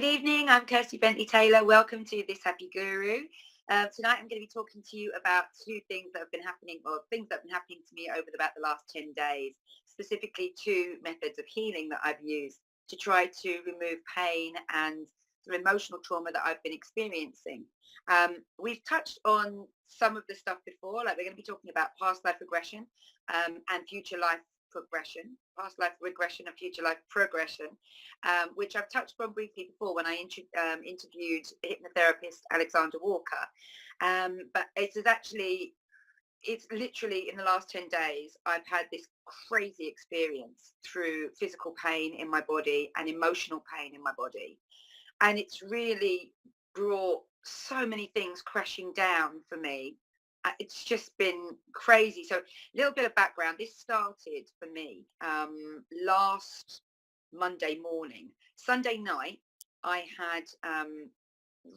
Good evening. I'm Kirsty Bentley Taylor. Welcome to This Happy Guru. Tonight I'm going to be talking to you about two things that have been happening, or things that have been happening to me over about the last 10 days, specifically two methods of healing that I've used to try to remove pain and some emotional trauma that I've been experiencing. We've touched on some of the stuff before, like we're going to be talking about past life regression and future life progression, past life regression and future life progression, which I've touched on briefly before when I interviewed hypnotherapist Alexander Walker. But it's literally in the last 10 days, I've had this crazy experience through physical pain in my body and emotional pain in my body. And it's really brought so many things crashing down for me. It's just been crazy. So a little bit of background. This started for me last Monday morning. Sunday night, I had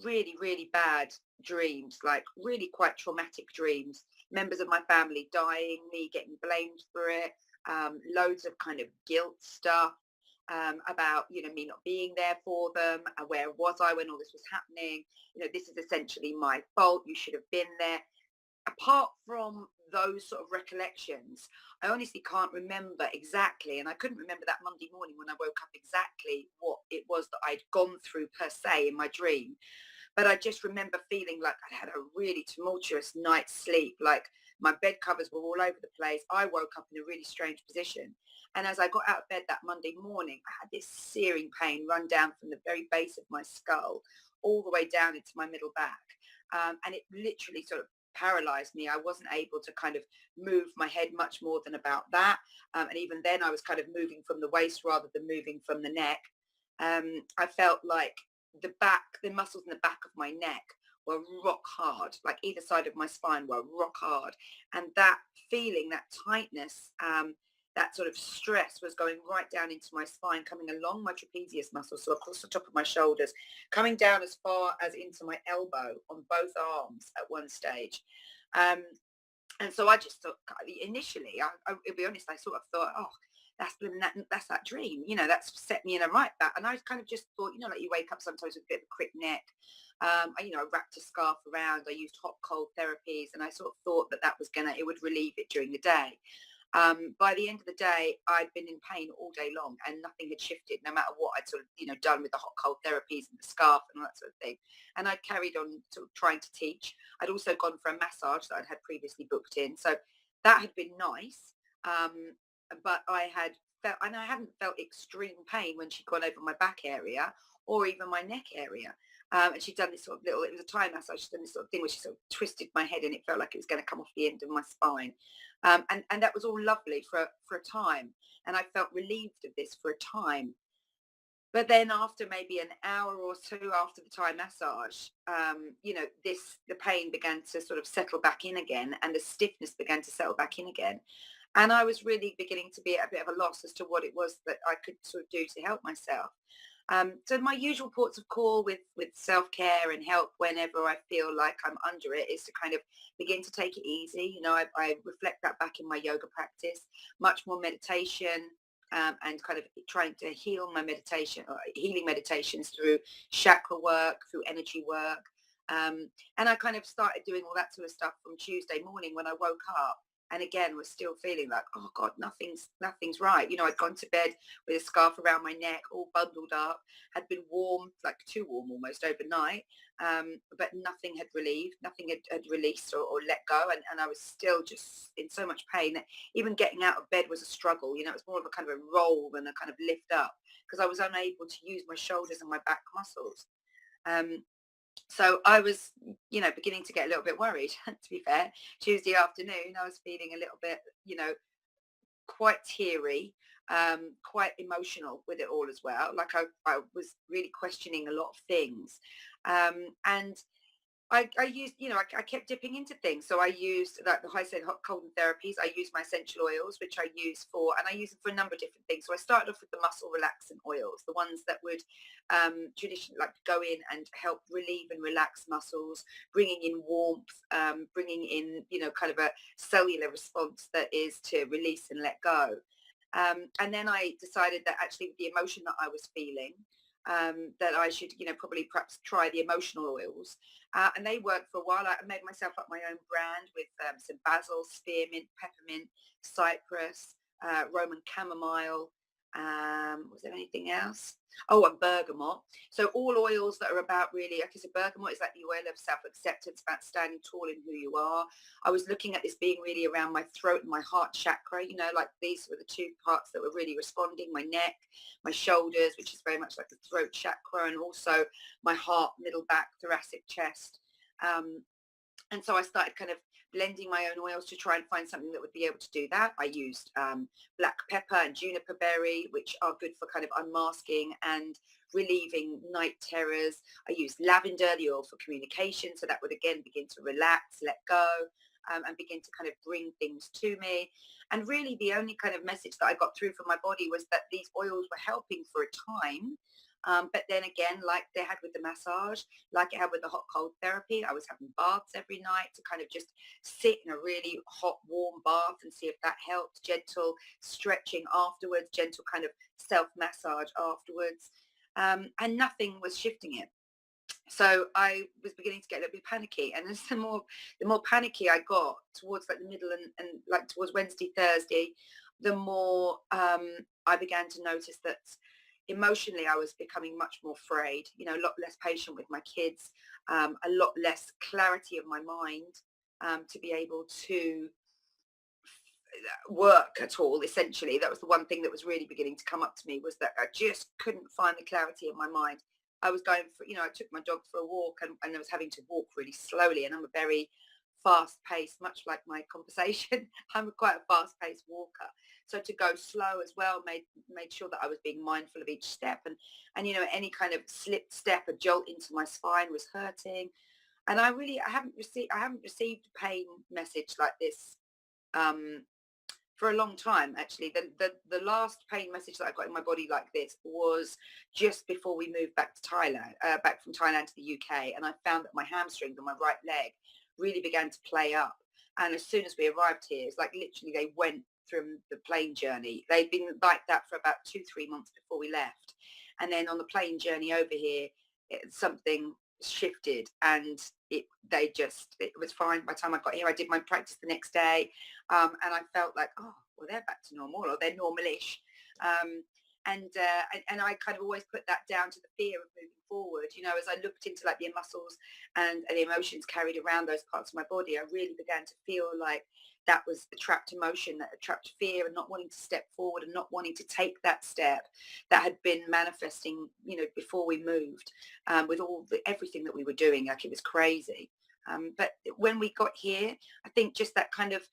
really, really bad dreams, like really quite traumatic dreams. Members of my family dying, me getting blamed for it, loads of kind of guilt stuff about, me not being there for them. Where was I when all this was happening? This is essentially my fault. You should have been there. Apart from those sort of recollections, I honestly can't remember exactly, and I couldn't remember that Monday morning when I woke up exactly what it was that I'd gone through per se in my dream. But I just remember feeling like I had a really tumultuous night's sleep, like my bed covers were all over the place. I woke up in a really strange position. And as I got out of bed that Monday morning, I had this searing pain run down from the very base of my skull all the way down into my middle back. And it literally sort of paralyzed me. I wasn't able to kind of move my head much more than about that. And even then I was kind of moving from the waist rather than moving from the neck. I felt like the muscles in the back of my neck were rock hard, like either side of my spine were rock hard. And that feeling, that tightness, that sort of stress was going right down into my spine, coming along my trapezius muscle, so across the top of my shoulders, coming down as far as into my elbow on both arms at one stage. Um, and so I just thought, initially, I'll be honest, I sort of thought, oh, that's that dream, that's set me in a right back. And I kind of just thought, like you wake up sometimes with a bit of a crick neck. I wrapped a scarf around, I used hot cold therapies, and I sort of thought it would relieve it during the day. By the end of the day, I'd been in pain all day long and nothing had shifted, no matter what I'd sort of, done with the hot cold therapies and the scarf and all that sort of thing. And I carried on sort of trying to teach. I'd also gone for a massage that I'd had previously booked in. So that had been nice. But I hadn't felt extreme pain when she'd gone over my back area or even my neck area. And she'd done this sort of it was a Thai massage, she'd done this sort of thing where she sort of twisted my head and it felt like it was going to come off the end of my spine. And that was all lovely for a time. And I felt relieved of this for a time. But then after maybe an hour or two after the Thai massage, the pain began to sort of settle back in again and the stiffness began to settle back in again. And I was really beginning to be at a bit of a loss as to what it was that I could sort of do to help myself. So my usual ports of call with self-care and help whenever I feel like I'm under it is to kind of begin to take it easy. I reflect that back in my yoga practice, much more meditation, and kind of trying to heal my meditation or healing meditations through chakra work, through energy work. And I kind of started doing all that sort of stuff from Tuesday morning when I woke up. And again, was still feeling like, oh God, nothing's right. I'd gone to bed with a scarf around my neck, all bundled up, had been warm, like too warm almost overnight. But nothing had relieved, nothing had released or let go. And I was still just in so much pain that even getting out of bed was a struggle. It was more of a kind of a roll than a kind of lift up because I was unable to use my shoulders and my back muscles. So I was, beginning to get a little bit worried, to be fair. Tuesday afternoon, I was feeling a little bit, quite teary, quite emotional with it all as well. Like I was really questioning a lot of things. And I used, I kept dipping into things. So I used, like I said, hot, cold and therapies. I use my essential oils, which I use and I use them for a number of different things. So I started off with the muscle relaxant oils, the ones that would traditionally like go in and help relieve and relax muscles, bringing in warmth, bringing in, kind of a cellular response that is to release and let go. And then I decided that actually with the emotion that I was feeling, that I should, probably perhaps try the emotional oils. And they worked for a while. I made myself up my own brand with some basil, spearmint, peppermint, cypress, Roman chamomile. Was there anything else? Oh, and bergamot. So all oils that are about really, like I said, bergamot is like the oil of self-acceptance, about standing tall in who you are. I was looking at this being really around my throat and my heart chakra, like these were the two parts that were really responding, my neck, my shoulders, which is very much like the throat chakra, and also my heart, middle back, thoracic chest. And so I started kind of blending my own oils to try and find something that would be able to do that. I used black pepper and juniper berry, which are good for kind of unmasking and relieving night terrors. I used lavender, the oil for communication, so that would again begin to relax, let go, and begin to kind of bring things to me. And really the only kind of message that I got through from my body was that these oils were helping for a time. But then again, like they had with the massage, like it had with the hot cold therapy, I was having baths every night to kind of just sit in a really hot, warm bath and see if that helped. Gentle stretching afterwards, gentle kind of self-massage afterwards. And nothing was shifting it. So I was beginning to get a little bit panicky, and as the more panicky I got towards like the middle and like towards Wednesday, Thursday, the more I began to notice that emotionally I was becoming much more frayed, a lot less patient with my kids, a lot less clarity of my mind, to be able to work at all. Essentially, that was the one thing that was really beginning to come up to me, was that I just couldn't find the clarity in my mind. I was going for, I took my dog for a walk, and I was having to walk really slowly, and I'm a very fast paced, much like my conversation. I'm quite a fast paced walker. So to go slow as well made sure that I was being mindful of each step, and any kind of slip step, a jolt into my spine was hurting. And I haven't received a pain message like this um for a long time. Actually, the last pain message that I got in my body like this was just before we moved back to Thailand, back from Thailand to the UK, and I found that my hamstrings on my right leg really began to play up. And as soon as we arrived here, it's like literally they went from the plane journey. They'd been like that for about 2-3 months before we left, and then on the plane journey over here, something shifted, and it was fine. By the time I got here, I did my practice the next day, and I felt like, oh, well, they're back to normal, or they're normalish. Um, and I kind of always put that down to the fear of moving forward. As I looked into like the muscles and the emotions carried around those parts of my body, I really began to feel like that was a trapped emotion, that a trapped fear, and not wanting to step forward and not wanting to take that step that had been manifesting, before we moved, with everything that we were doing. Like, it was crazy. But when we got here, I think just that kind of,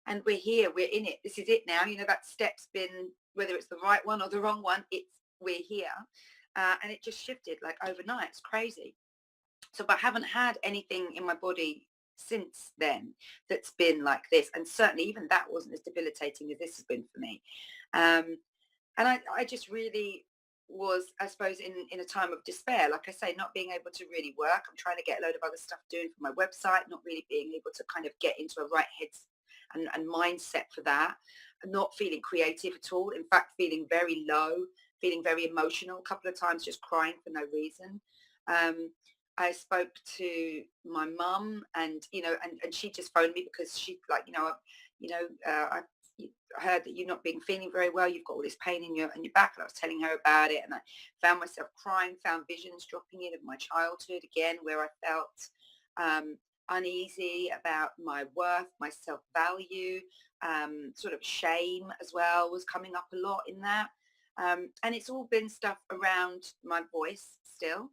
and we're here, we're in it, this is it now, that step's been, whether it's the right one or the wrong one, we're here. And it just shifted like overnight. It's crazy. So, but I haven't had anything in my body since then that's been like this, and certainly even that wasn't as debilitating as this has been for me. And I just really was, I suppose, in a time of despair. Like I say, not being able to really work. I'm trying to get a load of other stuff doing for my website, not really being able to kind of get into a right head and mindset for that. Not feeling creative at all. In fact, feeling very low, feeling very emotional, a couple of times just crying for no reason. I spoke to my mum, and and she just phoned me because she, like, I heard that you're not being feeling very well. You've got all this pain in your back, and I was telling her about it, and I found myself crying, found visions dropping in of my childhood again, where I felt uneasy about my worth, my self-value, sort of shame as well was coming up a lot in that. And it's all been stuff around my voice still.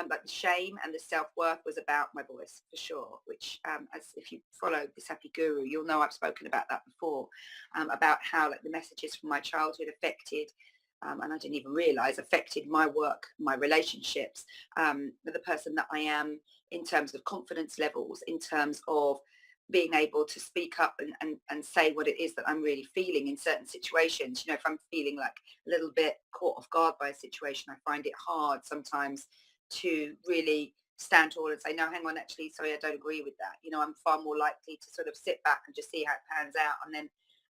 But the shame and the self-worth was about my voice for sure, which, as if you follow This Happy Guru, you'll know I've spoken about that before, about how like the messages from my childhood affected, and I didn't even realize, affected my work, my relationships, the person that I am, in terms of confidence levels, in terms of being able to speak up and say what it is that I'm really feeling in certain situations. If I'm feeling like a little bit caught off guard by a situation, I find it hard sometimes to really stand tall and say, no, hang on, actually, sorry, I don't agree with that. I'm far more likely to sort of sit back and just see how it pans out, and then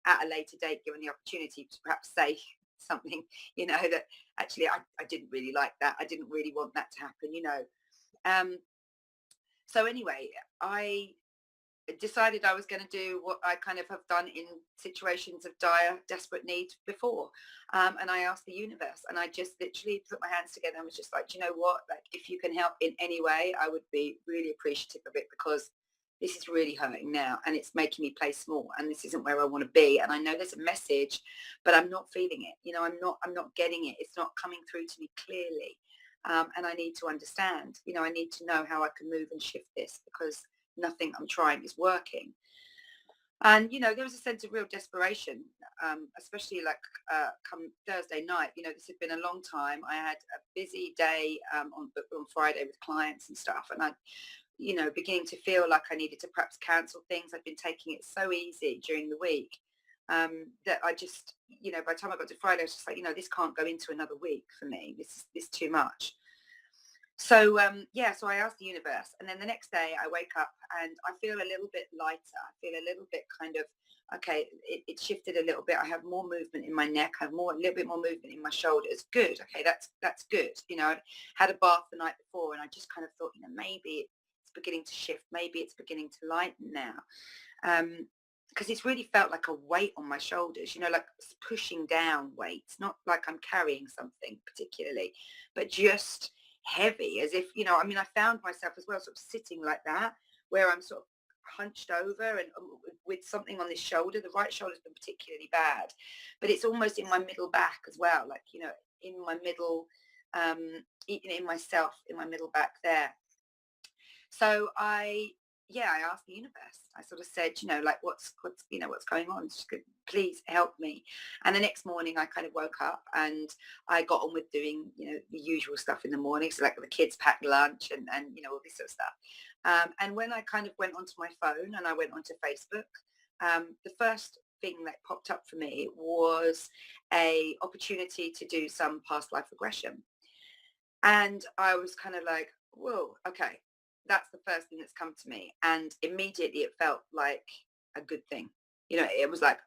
at a later date, given the opportunity, to perhaps say something, that actually I didn't really like that. I didn't really want that to happen. Um, so anyway, I decided I was going to do what I kind of have done in situations of dire, desperate need before. And I asked the universe, and I just literally put my hands together and was just like, you know what? Like, if you can help in any way, I would be really appreciative of it, because this is really hurting now and it's making me play small, and this isn't where I want to be. And I know there's a message, but I'm not feeling it. I'm not getting it. It's not coming through to me clearly. And I need to understand, I need to know how I can move and shift this, because nothing I'm trying is working. And there was a sense of real desperation, especially like come Thursday night. This had been a long time. I had a busy day on Friday with clients and stuff, and I beginning to feel like I needed to perhaps cancel things. I'd been taking it so easy during the week, that I just, by the time I got to Friday, I was just like, this can't go into another week for me. This is too much. So so I asked the universe, and then the next day I wake up and I feel a little bit lighter. I feel a little bit kind of, okay, it shifted a little bit. I have more movement in my neck. I have a little bit more movement in my shoulders. Good. Okay, that's good. I had a bath the night before, and I just kind of thought, maybe it's beginning to shift. Maybe it's beginning to lighten now. Because it's really felt like a weight on my shoulders, like pushing down weights, not like I'm carrying something particularly, but just heavy, as if, I found myself as well sort of sitting like that, where I'm sort of hunched over and with something on this shoulder. The right shoulder's been particularly bad, but it's almost in my middle back as well, like, in my middle, in myself, in my middle back there. So I asked the universe. I sort of said, like, what's going on? Just please help me. And the next morning I kind of woke up and I got on with doing, the usual stuff in the morning. So like the kids packed lunch and all this sort of stuff. And when I kind of went onto my phone and I went onto Facebook, the first thing that popped up for me was a opportunity to do some past life regression. And I was kind of like, whoa, okay, that's the first thing that's come to me. And immediately it felt like a good thing. It was like,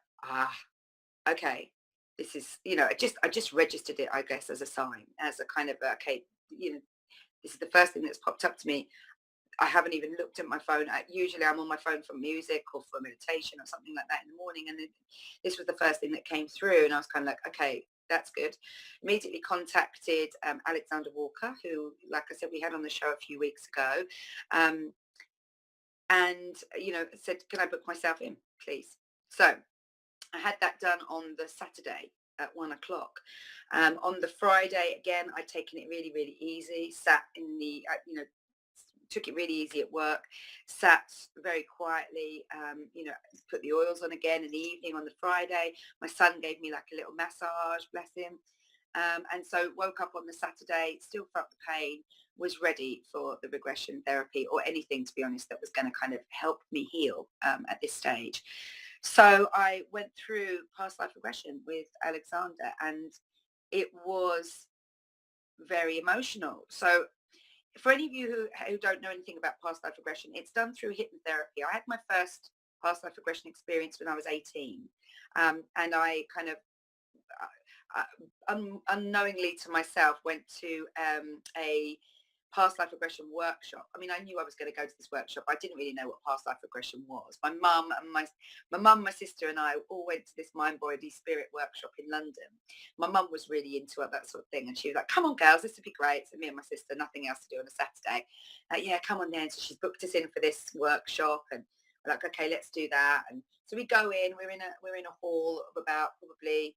okay, this is, I just registered it, I guess, as a sign, as a kind of, okay, this is the first thing that's popped up to me. I haven't even looked at my phone. Usually I'm on my phone for music or for meditation or something like that in the morning. And then this was the first thing that came through. And I was kind of like, okay, that's good. Immediately contacted Alexander Walker, who, like I said, we had on the show a few weeks ago. And, said, can I book myself in, please? So I had that done on the Saturday at 1:00. On the Friday, again, I'd taken it really, really easy, sat in the, took it really easy at work, sat very quietly, put the oils on again in the evening on the Friday. My son gave me like a little massage, bless him. And so woke up on the Saturday, still felt the pain, was ready for the regression therapy or anything, to be honest, that was going to kind of help me heal at this stage. So I went through past life regression with Alexander, and it was very emotional. So for any of you who don't know anything about past life regression, it's done through hypnotherapy. I had my first past life regression experience when I was 18. And I kind of unknowingly to myself went to a past life regression workshop. I mean, I knew I was going to go to this workshop. I didn't really know what past life regression was. My mum and my sister and I all went to this mind body spirit workshop in London. My mum was really into it, that sort of thing, and she was like, come on girls, this would be great. So me and my sister, nothing else to do on a Saturday, yeah, come on then. So she's booked us in for this workshop, and we're like, okay, let's do that. And so we go in, we're in a hall of about probably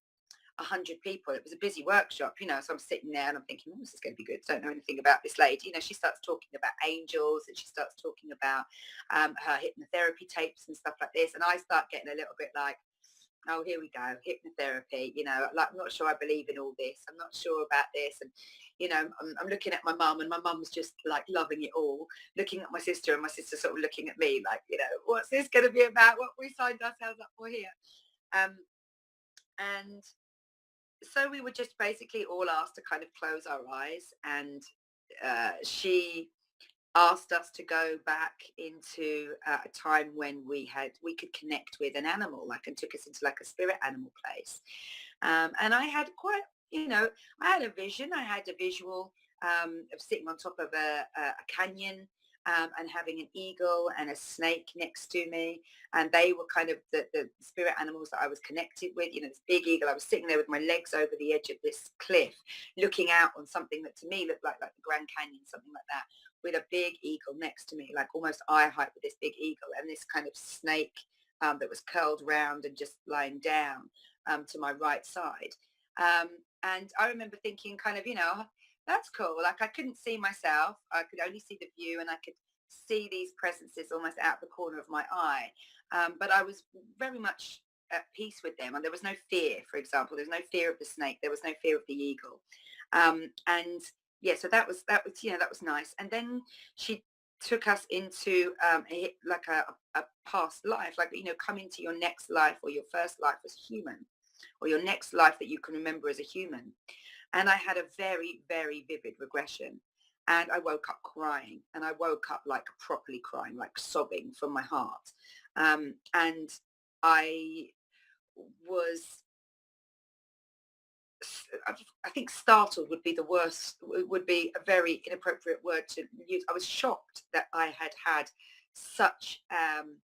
100 people. It was a busy workshop, so I'm sitting there and I'm thinking, oh, this is going to be good. Don't know anything about this lady. She starts talking about angels, and she starts talking about her hypnotherapy tapes and stuff like this. And I start getting a little bit like, oh, here we go, hypnotherapy, like, I'm not sure I believe in all this. I'm not sure about this. And, I'm looking at my mum, and my mum's just like loving it all, looking at my sister, and my sister sort of looking at me like, what's this going to be about? What we signed ourselves up for here? And so we were just basically all asked to kind of close our eyes, and asked us to go back into a time when we could connect with an animal, like, and took us into like a spirit animal place. And I had quite, I had a vision. I had a visual of sitting on top of a canyon, and having an eagle and a snake next to me. And they were kind of the spirit animals that I was connected with. This big eagle. I was sitting there with my legs over the edge of this cliff, looking out on something that to me looked like the Grand Canyon, something like that, with a big eagle next to me, like almost eye height with this big eagle, and this kind of snake that was curled round and just lying down to my right side. Um, and I remember thinking kind of, that's cool. Like, I couldn't see myself. I could only see the view, and I could see these presences almost out the corner of my eye. But I was very much at peace with them. And there was no fear, for example. There was no fear of the snake. There was no fear of the eagle. And yeah, so that was nice. And then she took us into like a past life, like, come into your next life, or your first life as human, or your next life that you can remember as a human. And I had a very, very vivid regression. And I woke up crying, and I woke up like properly crying, like sobbing from my heart. And I was, I think startled would be the worst, would be a very inappropriate word to use. I was shocked that I had had such an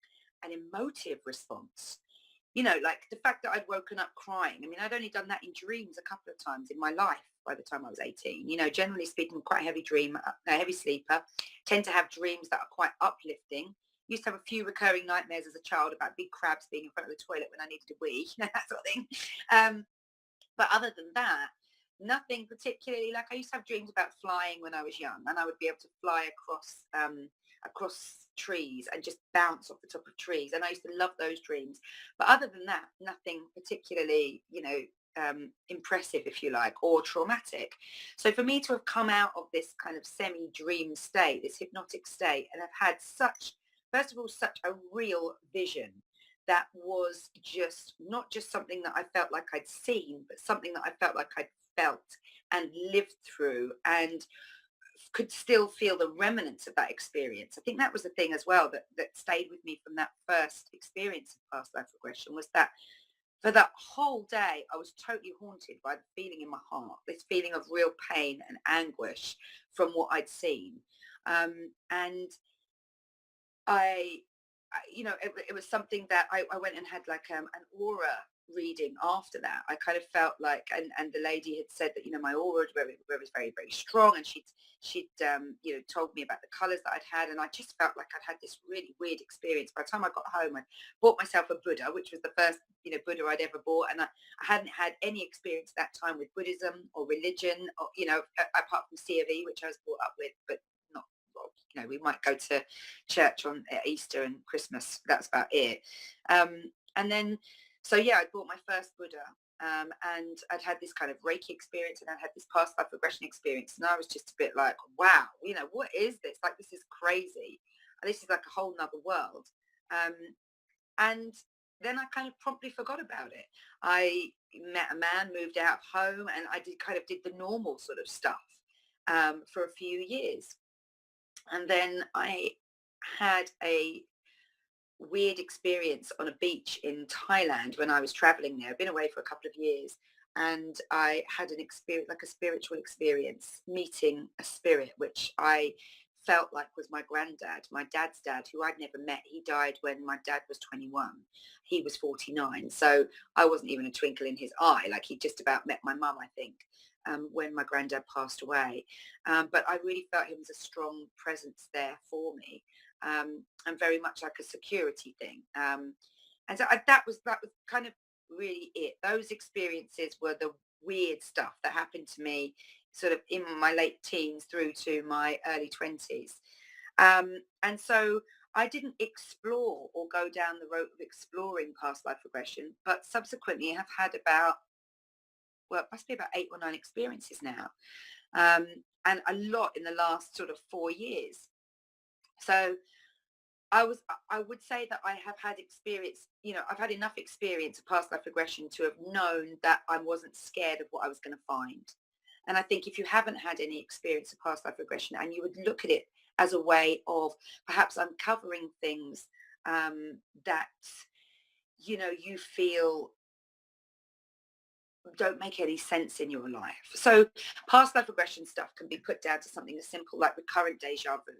emotive response. Like the fact that I'd woken up crying. I mean, I'd only done that in dreams a couple of times in my life by the time I was 18. Generally speaking, I'm quite a heavy dreamer, a heavy sleeper, tend to have dreams that are quite uplifting. Used to have a few recurring nightmares as a child about big crabs being in front of the toilet when I needed to wee, that sort of thing. But other than that, nothing particularly. Like, I used to have dreams about flying when I was young, and I would be able to fly across trees and just bounce off the top of trees. And I used to love those dreams. But other than that, nothing particularly, impressive, if you like, or traumatic. So for me to have come out of this kind of semi-dream state, this hypnotic state, and have had such, first of all, such a real vision that was just not just something that I felt like I'd seen, but something that I felt like I'd felt and lived through, and could still feel the remnants of that experience. I think that was the thing as well that stayed with me from that first experience of past life regression, was that for that whole day, I was totally haunted by the feeling in my heart, this feeling of real pain and anguish from what I'd seen. And it was something that I went and had like an aura reading after that. I kind of felt like, and the lady had said that, my aura was very, very strong, and she'd told me about the colors that I'd had, and I just felt like I'd had this really weird experience. By the time I got home, I bought myself a Buddha, which was the first, Buddha I'd ever bought, and I hadn't had any experience at that time with Buddhism or religion, or, apart from C of E, which I was brought up with, but not, well, we might go to church on Easter and Christmas. That's about it. And then, so yeah, I bought my first Buddha, and I'd had this kind of Reiki experience, and I'd had this past life regression experience, and I was just a bit like, wow, what is this? Like, this is crazy. This is like a whole nother world. And then I kind of promptly forgot about it. I met a man, moved out of home, and I did the normal sort of stuff for a few years. And then I had a weird experience on a beach in Thailand when I was traveling there. I've been away for a couple of years, and I had an experience, like a spiritual experience, meeting a spirit, which I felt like was my granddad, my dad's dad, who I'd never met. He died when my dad was 21. He was 49. So I wasn't even a twinkle in his eye. Like, he just about met my mum, I think, when my granddad passed away. But I really felt him as a strong presence there for me, and very much like a security thing. And so that was kind of really it. Those experiences were the weird stuff that happened to me sort of in my late teens through to my early 20s. And so I didn't explore or go down the road of exploring past life regression, but subsequently have had about, well, it must be about 8 or 9 experiences now, and a lot in the last sort of 4 years. So I would say that I have had experience, I've had enough experience of past life regression to have known that I wasn't scared of what I was going to find. And I think if you haven't had any experience of past life regression, and you would look at it as a way of perhaps uncovering things that you feel don't make any sense in your life. So past life regression stuff can be put down to something as simple like recurrent deja vu.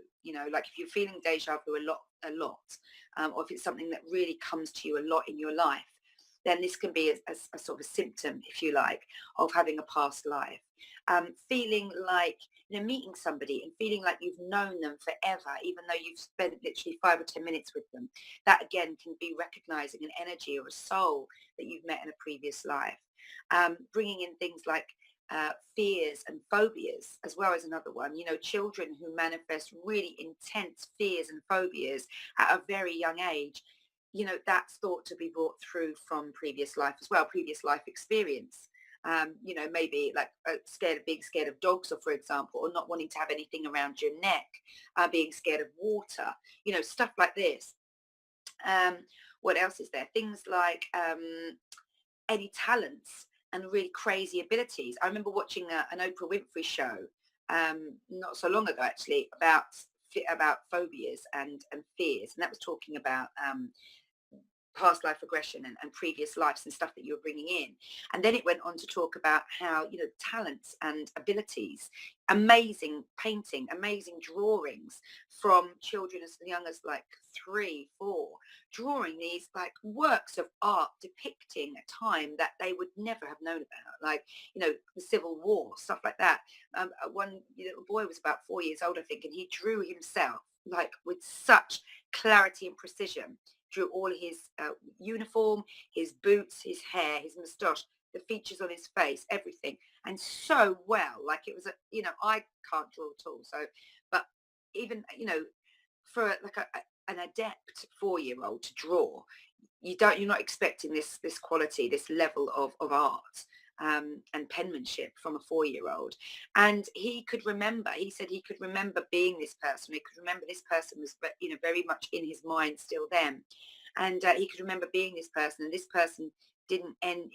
Like if you're feeling deja vu a lot, or if it's something that really comes to you a lot in your life, then this can be a sort of a symptom, if you like, of having a past life. Feeling like meeting somebody and feeling like you've known them forever, even though you've spent literally 5 or 10 minutes with them. That again can be recognizing an energy or a soul that you've met in a previous life. Bringing in things like fears and phobias as well as another one. Children who manifest really intense fears and phobias at a very young age, that's thought to be brought through from previous life as well, previous life experience. Maybe like being scared of dogs, or for example, or not wanting to have anything around your neck, being scared of water, stuff like this. What else is there? Things like any talents and really crazy abilities. I remember watching an Oprah Winfrey show not so long ago, actually, about phobias and fears, and that was talking about past life regression and previous lives and stuff that you were bringing in. And then it went on to talk about how, talents and abilities, amazing painting, amazing drawings from children as young as like 3, 4, drawing these like works of art depicting a time that they would never have known about, like, the Civil War, stuff like that. One little boy was about 4 years old, I think, and he drew himself like with such clarity and precision, drew all his uniform, his boots, his hair, his moustache, the features on his face, everything, and so well. Like it was I can't draw at all. So, but even for like an adept 4-year-old to draw, you're not expecting this quality, this level of art. And penmanship from a 4-year-old. And he said he could remember being this person. He could remember this person was, very much in his mind still then. And he could remember being this person, and this person didn't end,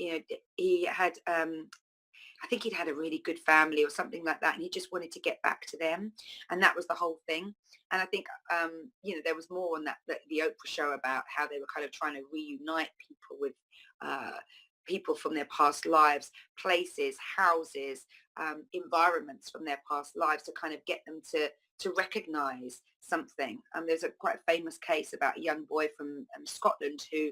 he had, I think he'd had a really good family or something like that, and he just wanted to get back to them. And that was the whole thing. And I think, there was more on the Oprah show about how they were kind of trying to reunite people with people from their past lives, places, houses, environments from their past lives, to kind of get them to recognize something. There's a quite famous case about a young boy from Scotland who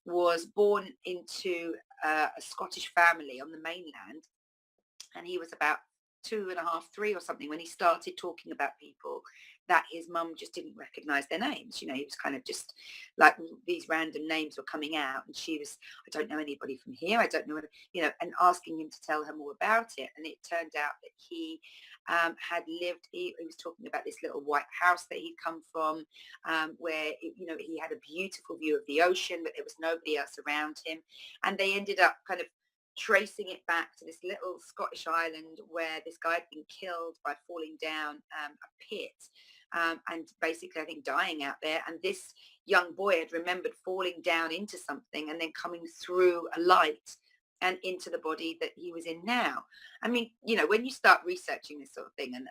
was born into a Scottish family on the mainland, and he was about 2.5, 3 or something when he started talking about people that his mum just didn't recognize their names. He was kind of just like these random names were coming out, and she was, I don't know anybody from here. I don't know, and asking him to tell her more about it. And it turned out that he had lived, he was talking about this little white house that he'd come from, where, he had a beautiful view of the ocean, but there was nobody else around him. And they ended up kind of tracing it back to this little Scottish island where this guy had been killed by falling down a pit, and basically I think dying out there. And this young boy had remembered falling down into something and then coming through a light and into the body that he was in now. I mean, when you start researching this sort of thing, and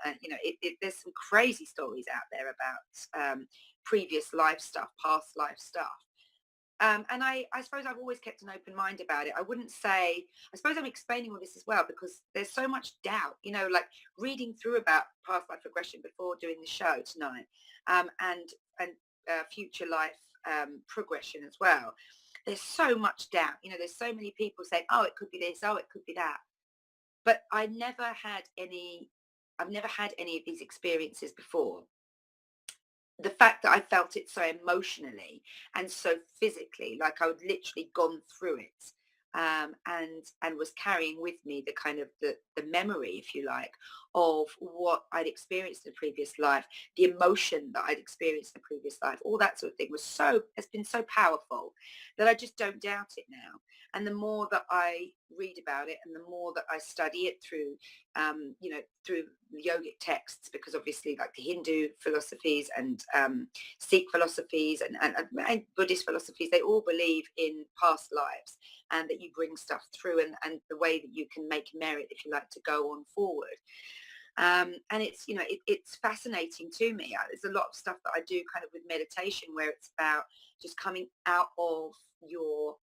there's some crazy stories out there about previous life stuff, past life stuff. And I suppose I've always kept an open mind about it. I wouldn't say, I suppose I'm explaining all this as well because there's so much doubt, like reading through about past life regression before doing the show tonight, and future life progression as well. There's so much doubt, there's so many people saying, oh, it could be this, oh, it could be that. But I've never had any of these experiences before. The fact that I felt it so emotionally and so physically, like I would literally gone through it, and was carrying with me the kind of the memory, if you like, of what I'd experienced in the previous life, the emotion that I'd experienced in the previous life, all that sort of thing has been so powerful that I just don't doubt it now. And the more that I read about it and the more that I study it through, through yogic texts, because obviously like the Hindu philosophies and Sikh philosophies and Buddhist philosophies, they all believe in past lives and that you bring stuff through, and the way that you can make merit, if you like, to go on forward. And it's, it's fascinating to me. There's a lot of stuff that I do kind of with meditation where it's about just coming out of your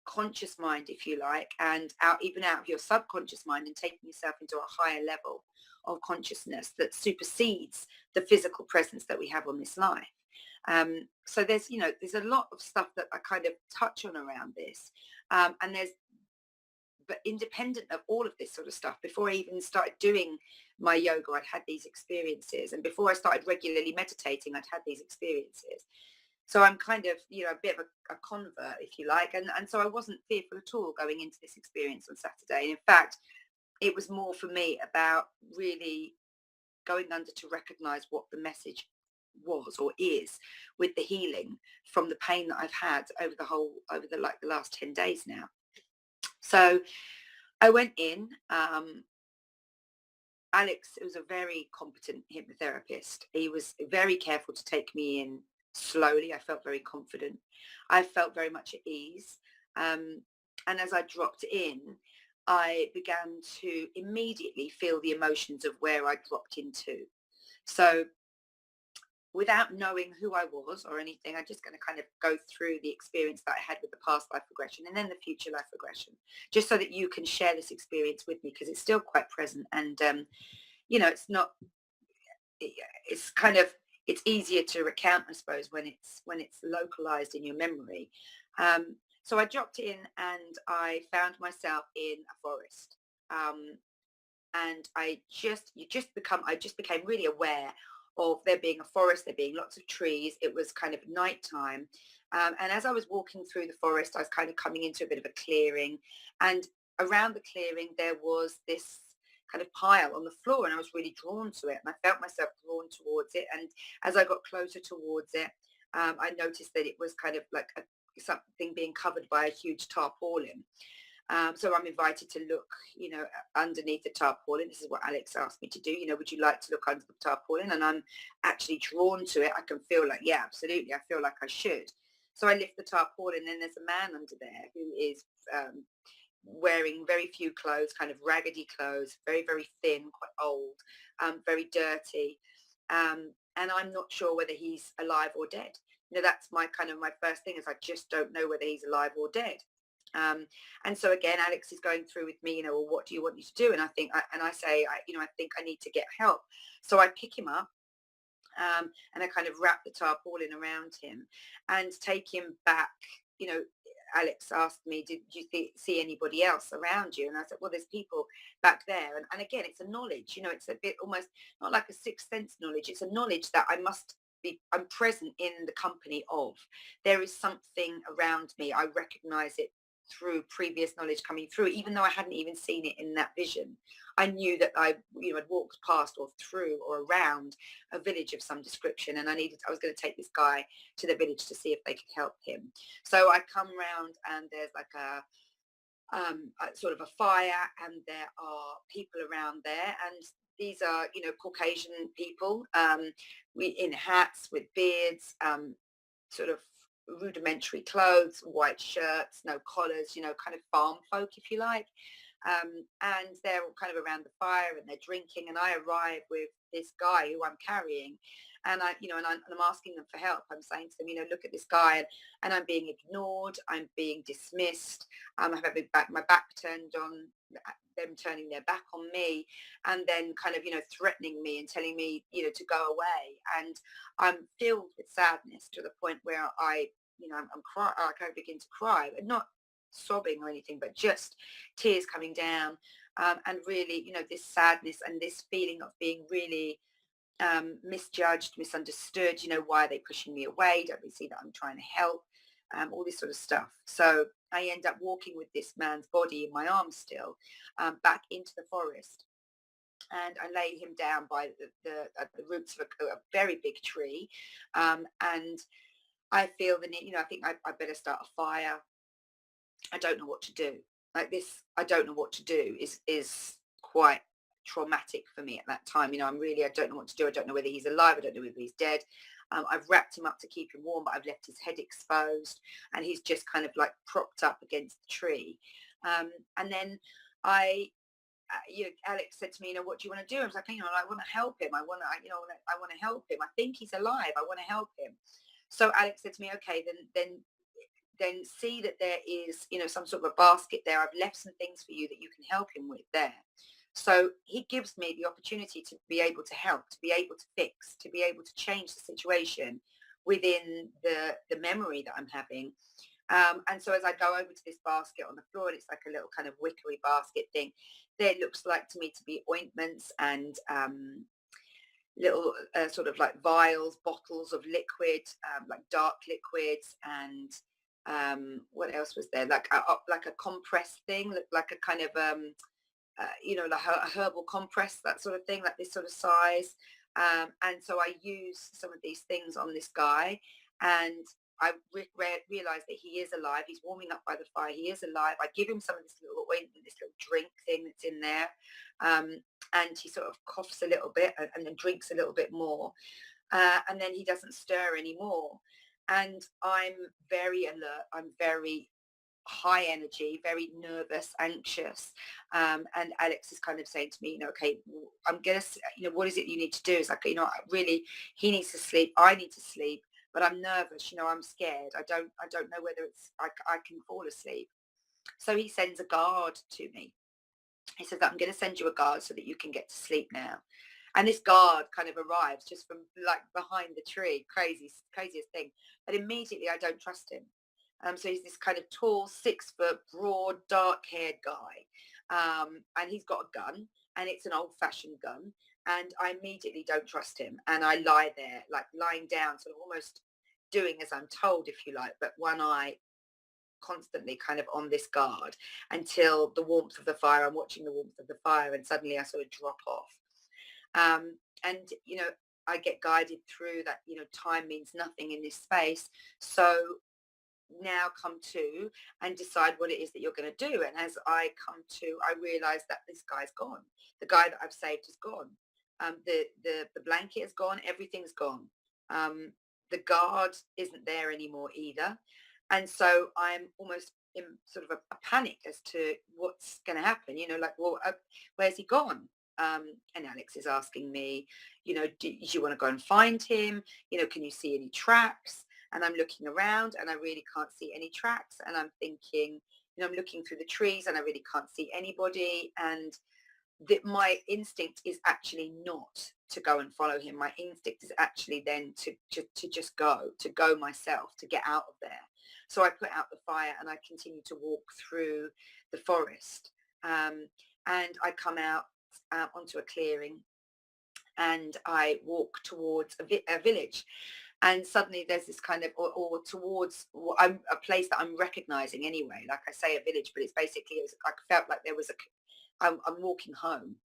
conscious mind, if you like, and out of your subconscious mind, and taking yourself into a higher level of consciousness that supersedes the physical presence that we have on this life. So there's a lot of stuff that I kind of touch on around this. And there's But independent of all of this sort of stuff, before I even started doing my yoga, I'd had these experiences. And before I started regularly meditating, I'd had these experiences. So I'm kind of, a bit of a convert, if you like. And so I wasn't fearful at all going into this experience on Saturday. And in fact, it was more for me about really going under to recognize what the message was or is with the healing from the pain that I've had over the last 10 days now. So I went in. Alex was a very competent hypnotherapist. He was very careful to take me in slowly. I felt very confident. I felt very much at ease. And as I dropped in, I began to immediately feel the emotions of where I dropped into. So without knowing who I was or anything, I'm just going to kind of go through the experience that I had with the past life regression and then the future life regression, just so that you can share this experience with me, because it's still quite present. And, it's not, it's kind of, it's easier to recount, I suppose, when it's localized in your memory. So I dropped in and I found myself in a forest. And I just became really aware of there being a forest, there being lots of trees. It was kind of nighttime. And as I was walking through the forest, I was kind of coming into a bit of a clearing. And around the clearing, there was this kind of pile on the floor, and I was really drawn to it. And I felt myself drawn towards it. And as I got closer towards it, I noticed that it was kind of like something being covered by a huge tarpaulin. So I'm invited to look, underneath the tarpaulin. This is what Alex asked me to do. Would you like to look under the tarpaulin? And I'm actually drawn to it. I can feel like, yeah, absolutely. I feel like I should. So I lift the tarpaulin, and there's a man under there who is wearing very few clothes, kind of raggedy clothes, very, very thin, quite old, very dirty. And I'm not sure whether he's alive or dead. That's my first thing is I just don't know whether he's alive or dead. And so again, Alex is going through with me, well, what do you want me to do? And I think I say, I think I need to get help. So I pick him up, and I kind of wrap the tarpaulin around him and take him back. Alex asked me, did you see anybody else around you? And I said, well, there's people back there. And again, it's a knowledge, it's a bit almost not like a sixth sense knowledge. It's a knowledge that I'm present in the company of. There is something around me. I recognize it through previous knowledge coming through, even though I hadn't even seen it in that vision. I knew that I had walked past or through or around a village of some description, and I was going to take this guy to the village to see if they could help him. So I come round, and there's like a sort of a fire, and there are people around there, and these are Caucasian people, in hats with beards, sort of rudimentary clothes, white shirts, no collars, kind of farm folk, if you like. And they're all kind of around the fire, and they're drinking, and I arrive with this guy who I'm carrying, and I'm asking them for help. I'm saying to them, look at this guy, and I'm being ignored, I'm being dismissed, I have my back turned on, them turning their back on me, and then kind of threatening me and telling me to go away. And I'm filled with sadness to the point where I'm cry I kind of begin to cry, but not sobbing or anything, but just tears coming down, and really this sadness and this feeling of being really misjudged, misunderstood. Why are they pushing me away? Don't they see that I'm trying to help? All this sort of stuff. So I end up walking with this man's body in my arms still, back into the forest. And I lay him down by at the roots of a very big tree. And I feel the need, I think I better start a fire. I don't know what to do. Like this, I don't know what to do is quite traumatic for me at that time. I don't know what to do. I don't know whether he's alive. I don't know whether he's dead. I've wrapped him up to keep him warm, but I've left his head exposed, and he's just kind of like propped up against the tree. And then I Alex said to me, what do you want to do? I was like, I want to help him. I want to help him. I think he's alive. I want to help him. So Alex said to me, okay, then see that there is, some sort of a basket there. I've left some things for you that you can help him with there. So he gives me the opportunity to be able to help, to be able to fix, to be able to change the situation within the memory that I'm having. And so as I go over to this basket on the floor, and it's like a little kind of wickery basket thing, there looks like to me to be ointments and little sort of like vials, bottles of liquid, like dark liquids, and what else was there? Like a compress thing, like a kind of like a herbal compress, that sort of thing, like this sort of size. And so I use some of these things on this guy, and I realized that he is alive. He's warming up by the fire. He is alive. I give him some of this little ointment, this little drink thing that's in there. And he sort of coughs a little bit and then drinks a little bit more. And then he doesn't stir anymore. And I'm very alert. I'm very high energy, very nervous, anxious. And Alex is kind of saying to me, okay, I'm going to, what is it you need to do? It's like, really, he needs to sleep. I need to sleep, but I'm nervous. I'm scared. I don't know whether I can fall asleep. So he sends a guard to me. He says that I'm going to send you a guard so that you can get to sleep now. And this guard kind of arrives just from like behind the tree. Craziest thing. But immediately I don't trust him. So he's this kind of tall, 6 foot, broad, dark haired guy. And he's got a gun, and it's an old fashioned gun. And I immediately don't trust him. And I lie there, like lying down, sort of almost doing as I'm told, if you like, but one eye constantly kind of on this guard until the warmth of the fire. I'm watching the warmth of the fire, and suddenly I sort of drop off. And, I get guided through that, time means nothing in this space. So now come to and decide what it is that you're going to do. And as I come to, I realize that this guy's gone. The guy that I've saved is gone. The blanket is gone. Everything's gone. The guard isn't there anymore either. And so I'm almost in sort of a panic as to what's going to happen, like, well, where's he gone? And Alex is asking me, do you want to go and find him? Can you see any tracks? And I'm looking around and I really can't see any tracks. And I'm thinking, I'm looking through the trees and I really can't see anybody. And my instinct is actually not to go and follow him. My instinct is actually then to just go myself, to get out of there. So I put out the fire and I continue to walk through the forest. And I come out onto a clearing, and I walk towards a village. And suddenly there's this kind of, or towards a place that I'm recognizing anyway. Like I say, a village, but it's basically, I felt like there was I'm walking home,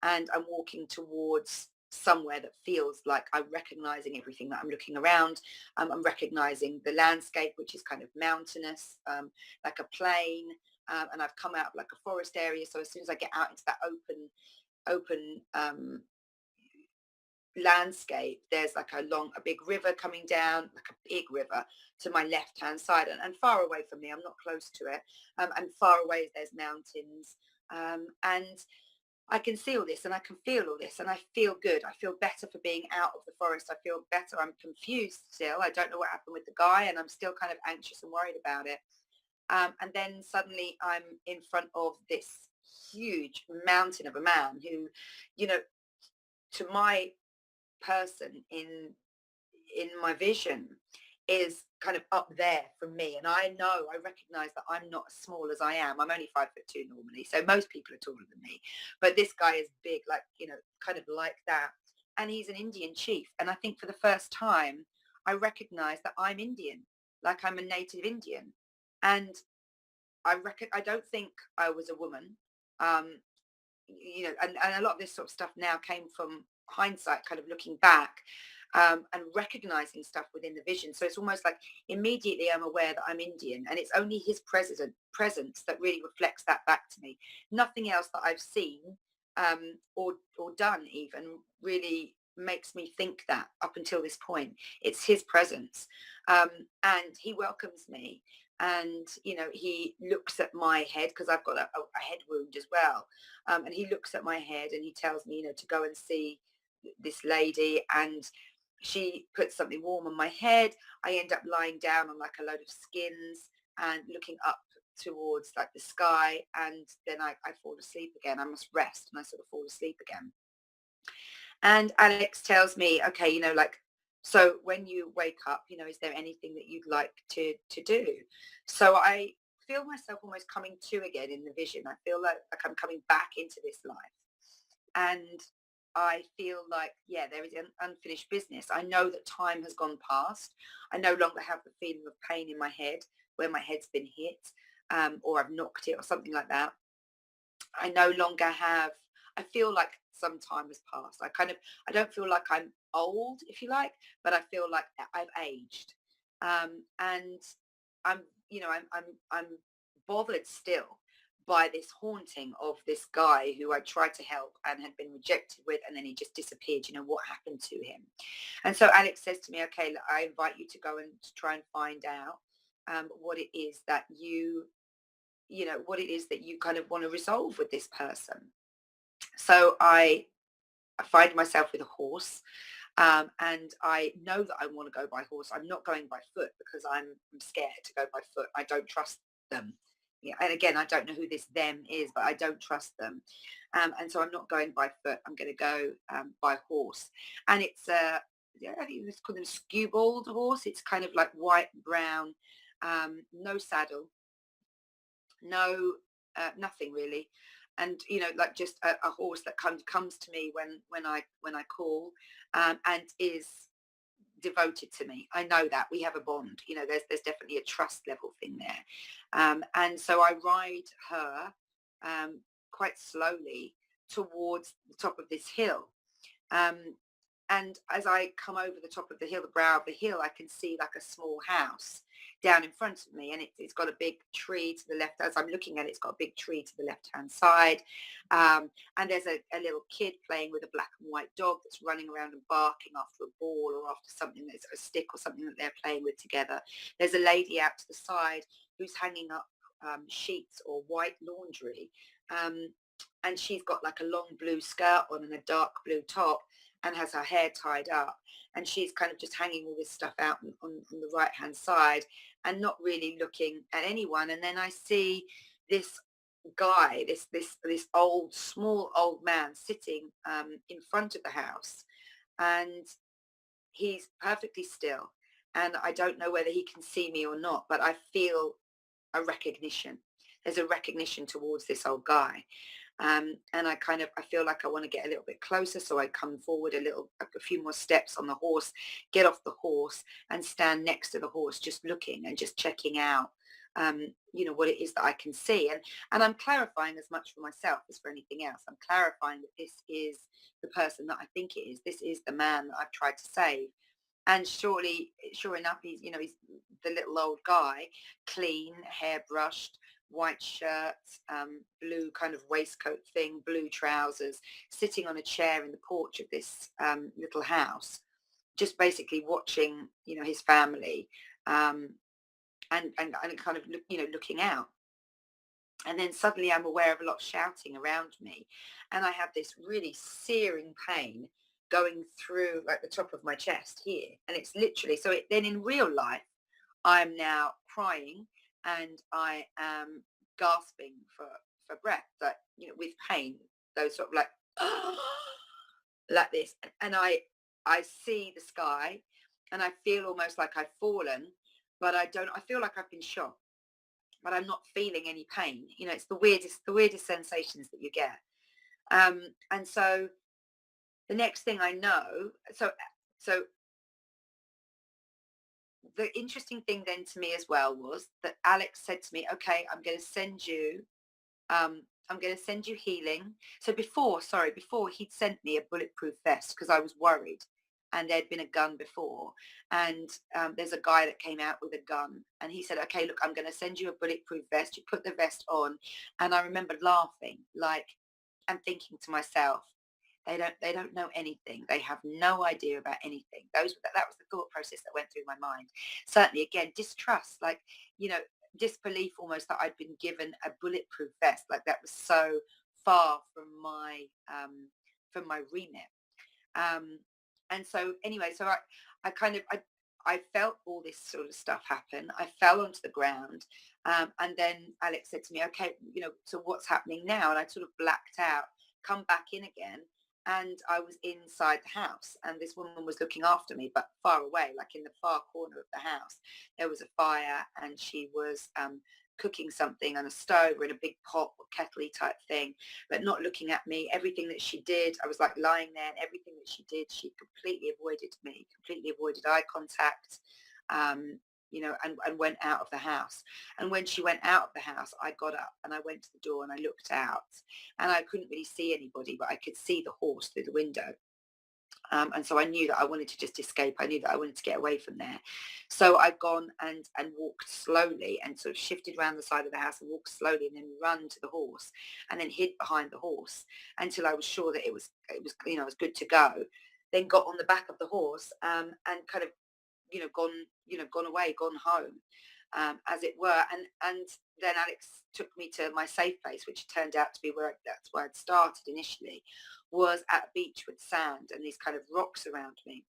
and I'm walking towards somewhere that feels like I'm recognizing everything that I'm looking around. I'm recognizing the landscape, which is kind of mountainous, like a plain. And I've come out of like a forest area. So as soon as I get out into that open landscape, there's like a big river coming down, like a big river to my left hand side, and far away from me, I'm not close to it, and far away there's mountains, and I can see all this and I can feel all this, and I feel good. I feel better for being out of the forest. I feel better. I'm confused still. I don't know what happened with the guy, and I'm still kind of anxious and worried about it. And then suddenly I'm in front of this huge mountain of a man who, to my person in my vision, is kind of up there from me. And I recognize that I'm not as small as I am. I'm only 5'2" normally, so most people are taller than me, but this guy is big, like, kind of like that. And he's an Indian chief, and I think for the first time I recognize that I'm Indian, like I'm a native Indian. And I don't think I was a woman. And a lot of this sort of stuff now came from hindsight, kind of looking back, and recognizing stuff within the vision. So it's almost like immediately I'm aware that I'm Indian, and it's only his presence that really reflects that back to me. Nothing else that I've seen, or done even, really makes me think that up until this point. It's his presence. And he welcomes me. and he looks at my head because I've got a head wound as well, and he looks at my head and he tells me to go and see this lady, and she puts something warm on my head. I end up lying down on like a load of skins and looking up towards like the sky, and then I fall asleep again. I must rest, and I sort of fall asleep again. And Alex tells me, okay, like, so when you wake up, is there anything that you'd like to do? So I feel myself almost coming to again in the vision. I feel like I'm coming back into this life. And I feel like, yeah, there is an unfinished business. I know that time has gone past. I no longer have the feeling of pain in my head where my head's been hit, or I've knocked it or something like that. I no longer have, I feel like some time has passed. I don't feel like I'm old, if you like, but I feel like I've aged. And I'm bothered still by this haunting of this guy who I tried to help and had been rejected with, and then he just disappeared. What happened to him? And so Alex says to me, okay, look, I invite you to go and to try and find out what it is that what it is that you kind of want to resolve with this person. So I find myself with a horse, and I know that I want to go by horse. I'm not going by foot because I'm scared to go by foot. I don't trust them. Yeah, and again, I don't know who this them is, but I don't trust them. And so I'm not going by foot. I'm going to go by horse. And it's yeah, I think it's called a skewbald horse. It's kind of like white, brown, no saddle, no, nothing really. And like just a horse that comes to me when I call, and is devoted to me. I know that we have a bond. There's definitely a trust level thing there. And so I ride her quite slowly towards the top of this hill. Um, and as I come over the top of the hill, the brow of the hill, I can see like a small house down in front of me, and it's got a big tree to the left. As I'm looking at it, it's got a big tree to the left-hand side, and there's a little kid playing with a black and white dog that's running around and barking after a ball or after something that's a stick or something that they're playing with together. There's a lady out to the side who's hanging up sheets or white laundry, and she's got like a long blue skirt on and a dark blue top, and has her hair tied up, and she's kind of just hanging all this stuff out on the right hand side and not really looking at anyone. And then I see this guy, this old small old man sitting in front of the house, and he's perfectly still, and I don't know whether he can see me or not, but I feel a recognition. There's a recognition towards this old guy. And I feel like I want to get a little bit closer. So I come forward a few more steps on the horse, get off the horse and stand next to the horse, just looking and just checking out, what it is that I can see. And I'm clarifying as much for myself as for anything else. I'm clarifying that this is the person that I think it is. This is the man that I've tried to save. And sure enough, he's the little old guy, clean, hair brushed, white shirt, blue kind of waistcoat thing, blue trousers, sitting on a chair in the porch of this little house, just basically watching, his family, um, and kind of, looking out. And then suddenly I'm aware of a lot of shouting around me. And I have this really searing pain going through like the top of my chest here. And it's literally, then in real life, I'm now crying and I am gasping for breath, like, with pain, those sort of like, like this. And I see the sky and I feel almost like I've fallen, but I feel like I've been shot, but I'm not feeling any pain. It's the weirdest sensations that you get. And so the next thing I know, so the interesting thing then to me as well was that Alex said to me, okay, I'm going to send you healing. So before he'd sent me a bulletproof vest because I was worried, and there'd been a gun before. And there's a guy that came out with a gun, and he said, okay, look, I'm going to send you a bulletproof vest. You put the vest on. And I remember laughing, like, and thinking to myself, they don't know anything. They have no idea about anything. That was the thought process that went through my mind. Certainly, again, distrust, like, you know, disbelief almost that I'd been given a bulletproof vest. Like that was so far from my remit. Um, and so anyway, so I kind of I felt all this sort of stuff happen. I fell onto the ground, and then Alex said to me, "Okay, so what's happening now?" And I sort of blacked out, come back in again, and I was inside the house, and this woman was looking after me, but far away, like in the far corner of the house. There was a fire, and she was cooking something on a stove or in a big pot or kettle type thing, but not looking at me. Everything that she did, I was like lying there, and everything that she did, she completely avoided me, completely avoided eye contact, and went out of the house. And when she went out of the house, I got up and I went to the door and I looked out, and I couldn't really see anybody, but I could see the horse through the window. And so I knew that I wanted to just escape. I knew that I wanted to get away from there. So I'd gone and walked slowly and sort of shifted around the side of the house and walked slowly and then run to the horse and then hid behind the horse until I was sure that it was I was good to go. Then got on the back of the horse and kind of gone away, gone home, as it were. And then Alex took me to my safe place, which turned out to be that's where I'd started initially, was at a beach with sand and these kind of rocks around me.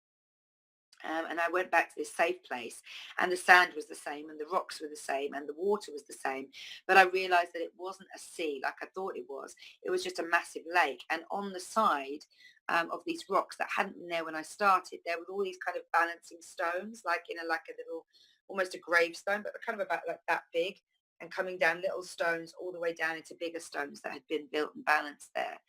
And I went back to this safe place, and the sand was the same, and the rocks were the same, and the water was the same. But I realized that it wasn't a sea like I thought it was. It was just a massive lake. And on the side of these rocks that hadn't been there when I started, there were all these kind of balancing stones, like in like a little, almost a gravestone, but kind of about like that big, and coming down little stones all the way down into bigger stones that had been built and balanced there.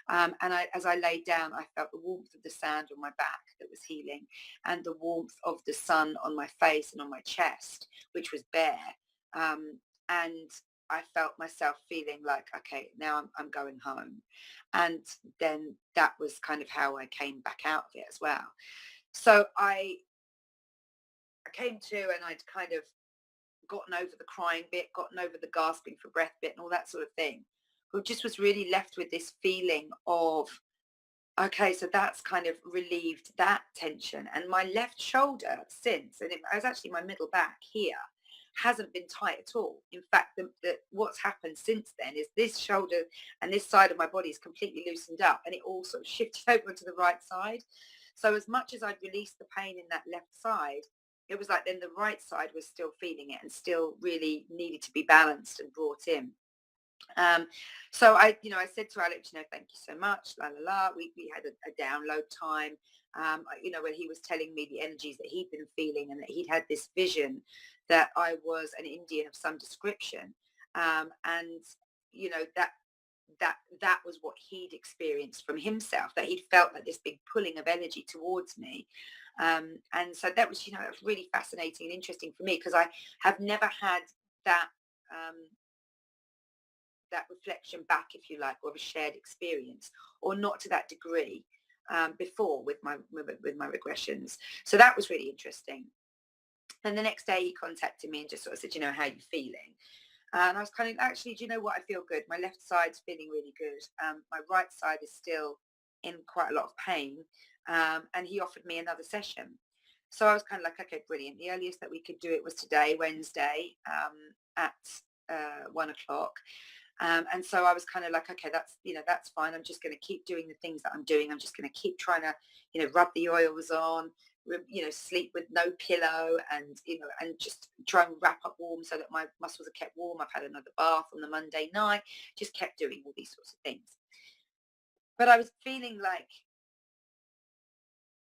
As I lay down, I felt the warmth of the sand on my back that was healing, and the warmth of the sun on my face and on my chest, which was bare. And I felt myself feeling like, okay, now I'm going home. And then that was kind of how I came back out of it as well. So I came to, and I'd kind of gotten over the crying bit, gotten over the gasping for breath bit and all that sort of thing. But just was really left with this feeling of, okay, so that's kind of relieved that tension. And my left shoulder since, and it was actually my middle back here, hasn't been tight at all. In fact, what's happened since then is this shoulder and this side of my body is completely loosened up, and it all sort of shifted over to the right side. So as much as I'd released the pain in that left side, it was like then the right side was still feeling it and still really needed to be balanced and brought in. Um, so I said to Alex, thank you so much, la la la. We had a download time, when he was telling me the energies that he'd been feeling, and that he'd had this vision that I was an Indian of some description, and that was what he'd experienced from himself, that he'd felt like this big pulling of energy towards me. And so that was, that was really fascinating and interesting for me, because I have never had that. That reflection back, if you like, or a shared experience, or not to that degree before with my regressions. So that was really interesting. And the next day he contacted me and just sort of said, how are you feeling? And I was kind of, actually, do you know what? I feel good. My left side's feeling really good. My right side is still in quite a lot of pain. And he offered me another session. So I was kind of like, okay, brilliant. The earliest that we could do it was today, Wednesday, at 1:00. And so I was kind of like, okay, that's fine. I'm just going to keep doing the things that I'm doing. I'm just going to keep trying to, rub the oils on, sleep with no pillow, and, and just try and wrap up warm so that my muscles are kept warm. I've had another bath on the Monday night, just kept doing all these sorts of things. But I was feeling like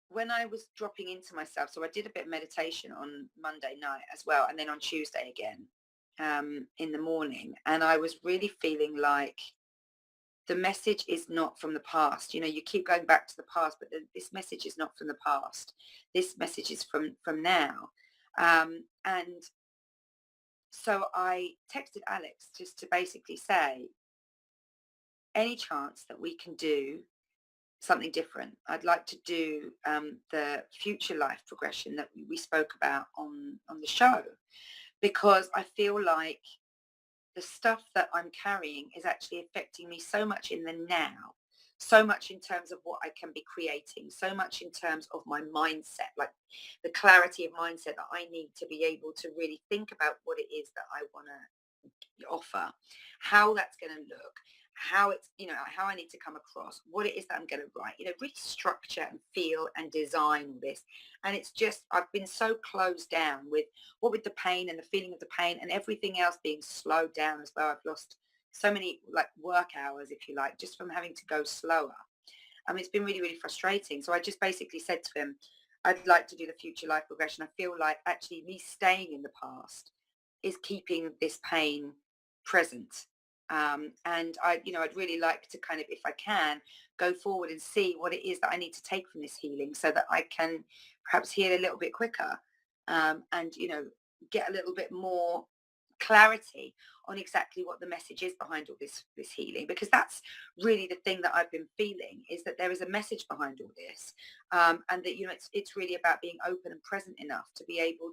when I was dropping into myself, so I did a bit of meditation on Monday night as well, and then on Tuesday again, in the morning, and I was really feeling like the message is not from the past. You keep going back to the past, but this message is not from the past. This message is from now. And so I texted Alex just to basically say, any chance that we can do something different? I'd like to do the future life progression that we spoke about on the show, because I feel like the stuff that I'm carrying is actually affecting me so much in the now, so much in terms of what I can be creating, so much in terms of my mindset, like the clarity of mindset that I need to be able to really think about what it is that I want to offer, how that's going to look, how it's, how I need to come across, what it is that I'm going to write, really structure and feel and design this. And it's just, I've been so closed down with the pain and the feeling of the pain and everything else being slowed down as well. I've lost so many like work hours, if you like, just from having to go slower. It's been really, really frustrating. So I just basically said to him, I'd like to do the future life progression. I feel like actually me staying in the past is keeping this pain present. And I'd really like to kind of, if I can, go forward and see what it is that I need to take from this healing so that I can perhaps heal a little bit quicker, and, get a little bit more clarity on exactly what the message is behind all this healing, because that's really the thing that I've been feeling, is that there is a message behind all this, and that it's really about being open and present enough to be able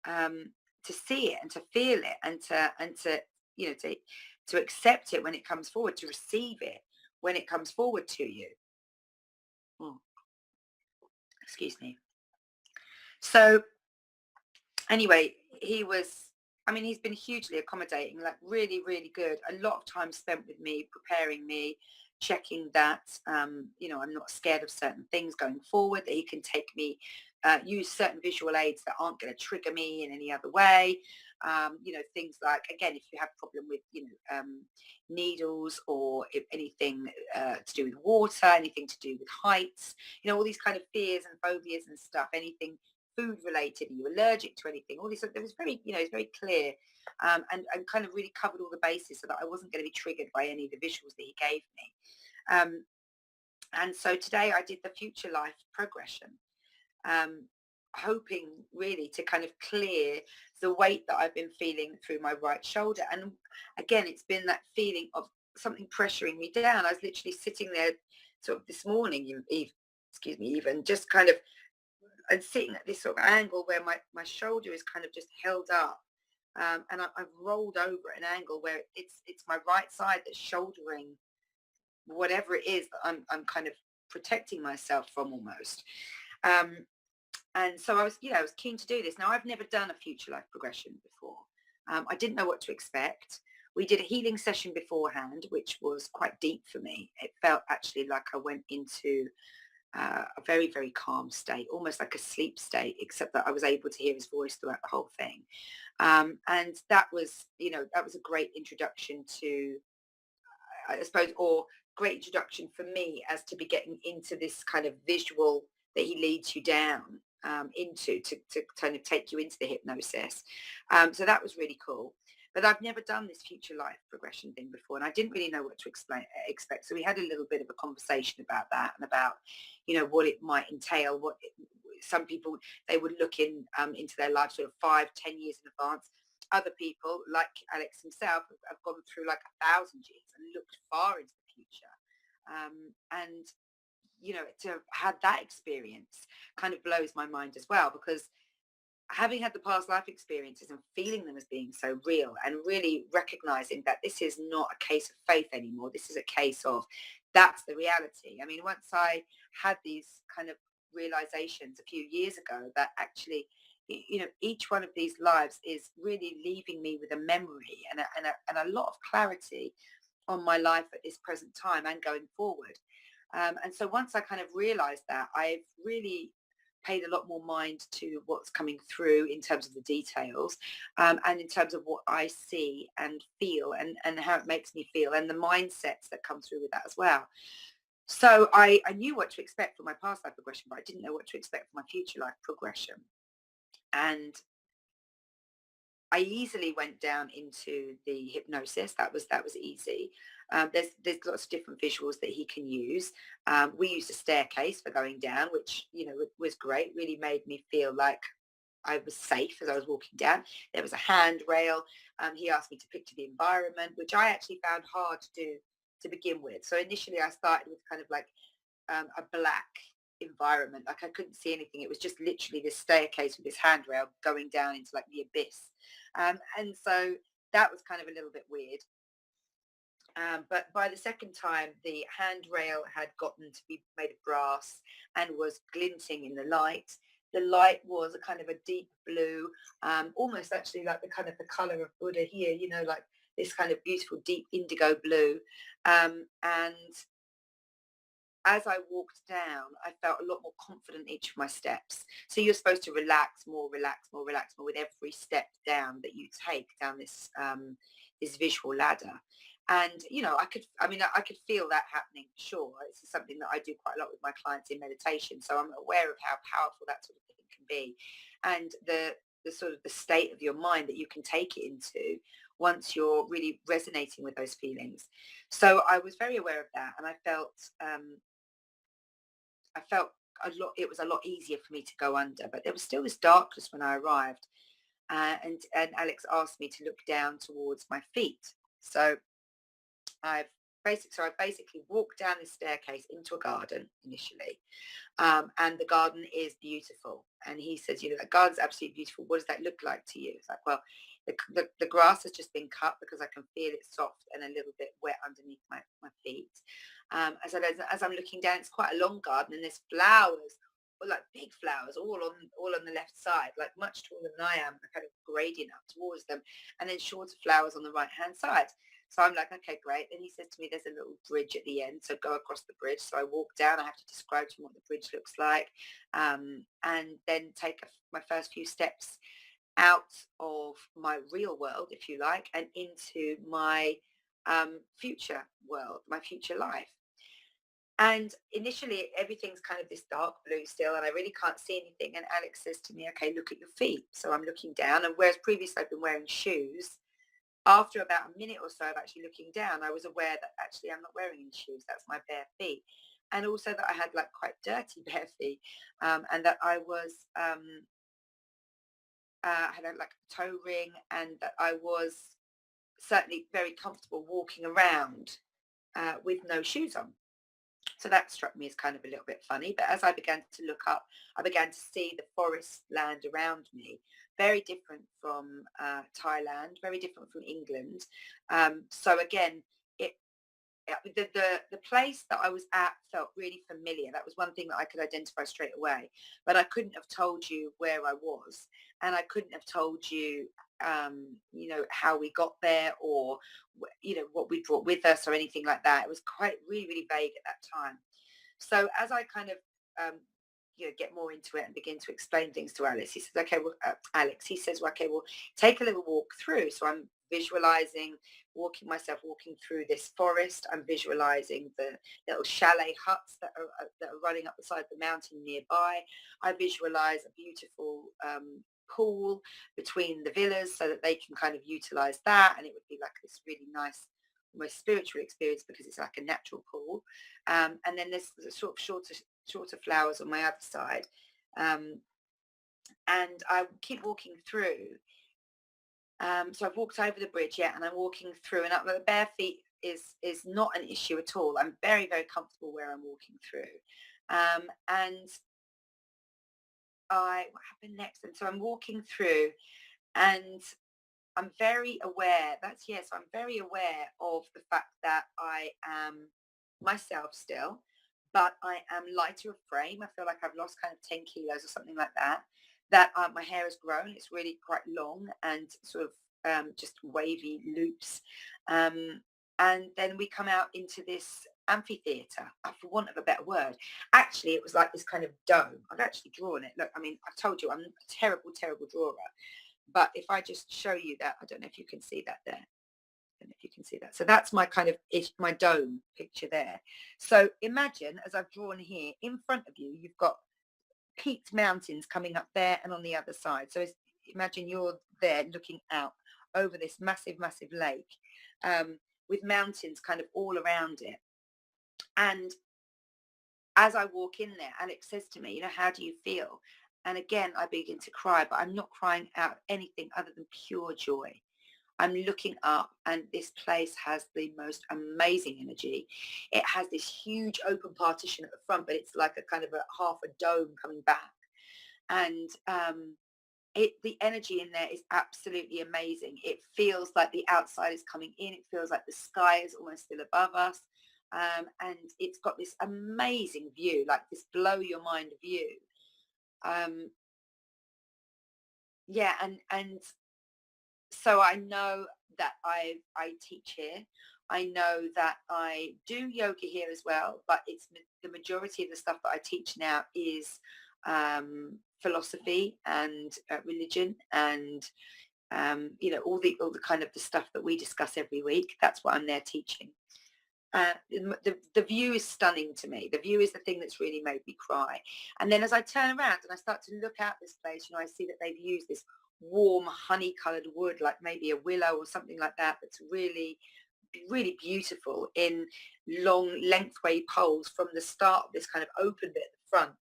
um, to see it and to feel it and to to accept it when it comes forward, to receive it when it comes forward to you. Oh, excuse me. So anyway, he's been hugely accommodating, like really, really good. A lot of time spent with me, preparing me, checking that, I'm not scared of certain things going forward, that he can take me, use certain visual aids that aren't going to trigger me in any other way. Things like, again, if you have a problem with, needles, or if anything to do with water, anything to do with heights, all these kind of fears and phobias and stuff, anything food related, are you allergic to anything, all this, it was very, it's very clear, and kind of really covered all the bases so that I wasn't going to be triggered by any of the visuals that he gave me. And so today I did the future life progression, um, hoping really to kind of clear the weight that I've been feeling through my right shoulder. And again, it's been that feeling of something pressuring me down. I was literally sitting there sort of this morning, excuse me, even just kind of, and sitting at this sort of angle where my shoulder is kind of just held up, and I've rolled over at an angle where it's my right side that's shouldering whatever it is that I'm kind of protecting myself from almost. Um, and so I was keen to do this. Now, I've never done a future life progression before. I didn't know what to expect. We did a healing session beforehand, which was quite deep for me. It felt actually like I went into a very, very calm state, almost like a sleep state, except that I was able to hear his voice throughout the whole thing. And that was, that was a great introduction to, I suppose, or great introduction for me as to be getting into this kind of visual that he leads you down into to kind of take you into the hypnosis. So that was really cool. But I've never done this future life progression thing before, and I didn't really know what to expect. So we had a little bit of a conversation about that, and about, what it might entail. Some people, they would look into their life sort of 5-10 years in advance. Other people, like Alex himself, have gone through like 1,000 years and looked far into the future. And to have had that experience kind of blows my mind as well, because having had the past life experiences and feeling them as being so real, and really recognizing that this is not a case of faith anymore, this is a case of, that's the reality. I mean, once I had these kind of realizations a few years ago, that actually, each one of these lives is really leaving me with a memory and a lot of clarity on my life at this present time and going forward. And so once I kind of realized that, I've really paid a lot more mind to what's coming through in terms of the details, and in terms of what I see and feel, and how it makes me feel, and the mindsets that come through with that as well. So I knew what to expect for my past life progression, but I didn't know what to expect for my future life progression. And I easily went down into the hypnosis. That was easy. There's lots of different visuals that he can use. We used a staircase for going down, which was great. Really made me feel like I was safe as I was walking down. There was a handrail. He asked me to picture the environment, which I actually found hard to do to begin with. So initially, I started with kind of like a black environment. Like I couldn't see anything. It was just literally this staircase with this handrail going down into like the abyss. And so that was kind of a little bit weird. But by the second time, the handrail had gotten to be made of brass and was glinting in the light. The light was a kind of a deep blue, almost actually like the kind of the color of Buddha here, like this kind of beautiful deep indigo blue. And as I walked down, I felt a lot more confident each of my steps. So you're supposed to relax more, relax more, relax more with every step down that you take down this visual ladder. And I could feel that happening. Sure, it's something that I do quite a lot with my clients in meditation. So I'm aware of how powerful that sort of thing can be, and the sort of the state of your mind that you can take it into once you're really resonating with those feelings. So I was very aware of that, and I felt it was a lot easier for me to go under, but there was still this darkness when I arrived. And Alex asked me to look down towards my feet. So I basically walked down this staircase into a garden initially. And the garden is beautiful. And he says, the garden's absolutely beautiful. What does that look like to you? It's like, well, the grass has just been cut because I can feel it soft and a little bit wet underneath my feet. As I'm looking down, it's quite a long garden, and there's flowers, like big flowers, all on the left side, like much taller than I am, a kind of gradient up towards them, and then shorter flowers on the right hand side. So I'm like, okay, great. Then he says to me, there's a little bridge at the end, so go across the bridge. So I walk down. I have to describe to him what the bridge looks like, and then take my first few steps out of my real world, if you like, and into my future world, my future life. And initially, everything's kind of this dark blue still, and I really can't see anything. And Alex says to me, okay, look at your feet. So I'm looking down, and whereas previously I've been wearing shoes, after about a minute or so of actually looking down, I was aware that actually I'm not wearing any shoes. That's my bare feet. And also that I had like quite dirty bare feet, and that I was had like a toe ring, and that I was certainly very comfortable walking around with no shoes on. So that struck me as kind of a little bit funny. But as I began to look up, I began to see the forest land around me, very different from Thailand, very different from England. So again, it the place that I was at felt really familiar. That was one thing that I could identify straight away. But I couldn't have told you where I was, and I couldn't have told you, how we got there, or what we brought with us, or anything like that. It was quite really, really vague at that time. So as I kind of get more into it and begin to explain things to Alice, he says, okay, well, Alex, he says, well, okay, well, take a little walk through. So I'm visualizing walking through this forest. I'm visualizing the little chalet huts that are running up the side of the mountain nearby. I visualize a beautiful pool between the villas so that they can kind of utilize that, and it would be like this really nice, almost spiritual experience because it's like a natural pool. And then there's the sort of shorter flowers on my other side. And I keep walking through. So I've walked over the bridge, yeah, and I'm walking through, and the bare feet is not an issue at all. I'm very, very comfortable where I'm walking through. And what happened next? And so I'm walking through, and I'm very aware. I'm very aware of the fact that I am myself still, but I am lighter of frame. I feel like I've lost kind of 10 kilos or something like that. That my hair has grown. It's really quite long and sort of just wavy loops. And then we come out into this amphitheater, for want of a better word. Actually, it was like this kind of dome. I've actually drawn it. Look, I mean, I've told you I'm a terrible, terrible drawer. But if I just show you that, I don't know if you can see that there. I don't know if you can see that. So that's my kind of my dome picture there. So imagine, as I've drawn here, in front of you, you've got peaked mountains coming up there and on the other side. So imagine you're there looking out over this massive, massive lake, with mountains kind of all around it. And as I walk in there, Alex says to me, how do you feel? And again, I begin to cry, but I'm not crying out anything other than pure joy. I'm looking up, and this place has the most amazing energy. It has this huge open partition at the front, but it's like a kind of a half a dome coming back. And the energy in there is absolutely amazing. It feels like the outside is coming in. It feels like the sky is almost still above us. And it's got this amazing view, like this blow your mind view. Um, yeah, and so I know that I teach here. I know that I do yoga here as well, but the majority of the stuff that I teach now is philosophy and religion and all the kind of the stuff that we discuss every week. That's what I'm there teaching. The view is stunning to me. The view is the thing that's really made me cry. And then as I turn around and I start to look out this place, I see that they've used this warm honey-colored wood, like maybe a willow or something like that. That's really, really beautiful in long lengthway poles from the start of this kind of open bit at the front.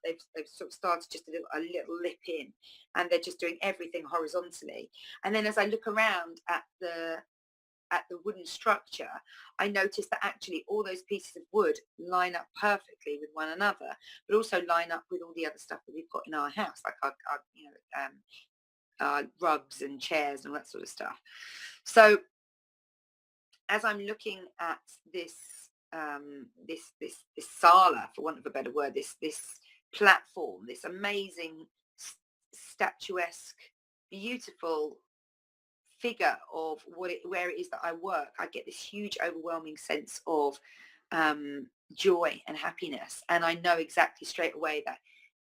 They've sort of started just a little lip in, and they're just doing everything horizontally. And then as I look around at the wooden structure, I noticed that actually all those pieces of wood line up perfectly with one another, but also line up with all the other stuff that we've got in our house, like our rugs and chairs and all that sort of stuff. So as I'm looking at this sala, for want of a better word, this platform, this amazing statuesque, beautiful figure of where it is that I work, I get this huge overwhelming sense of joy and happiness, and I know exactly straight away that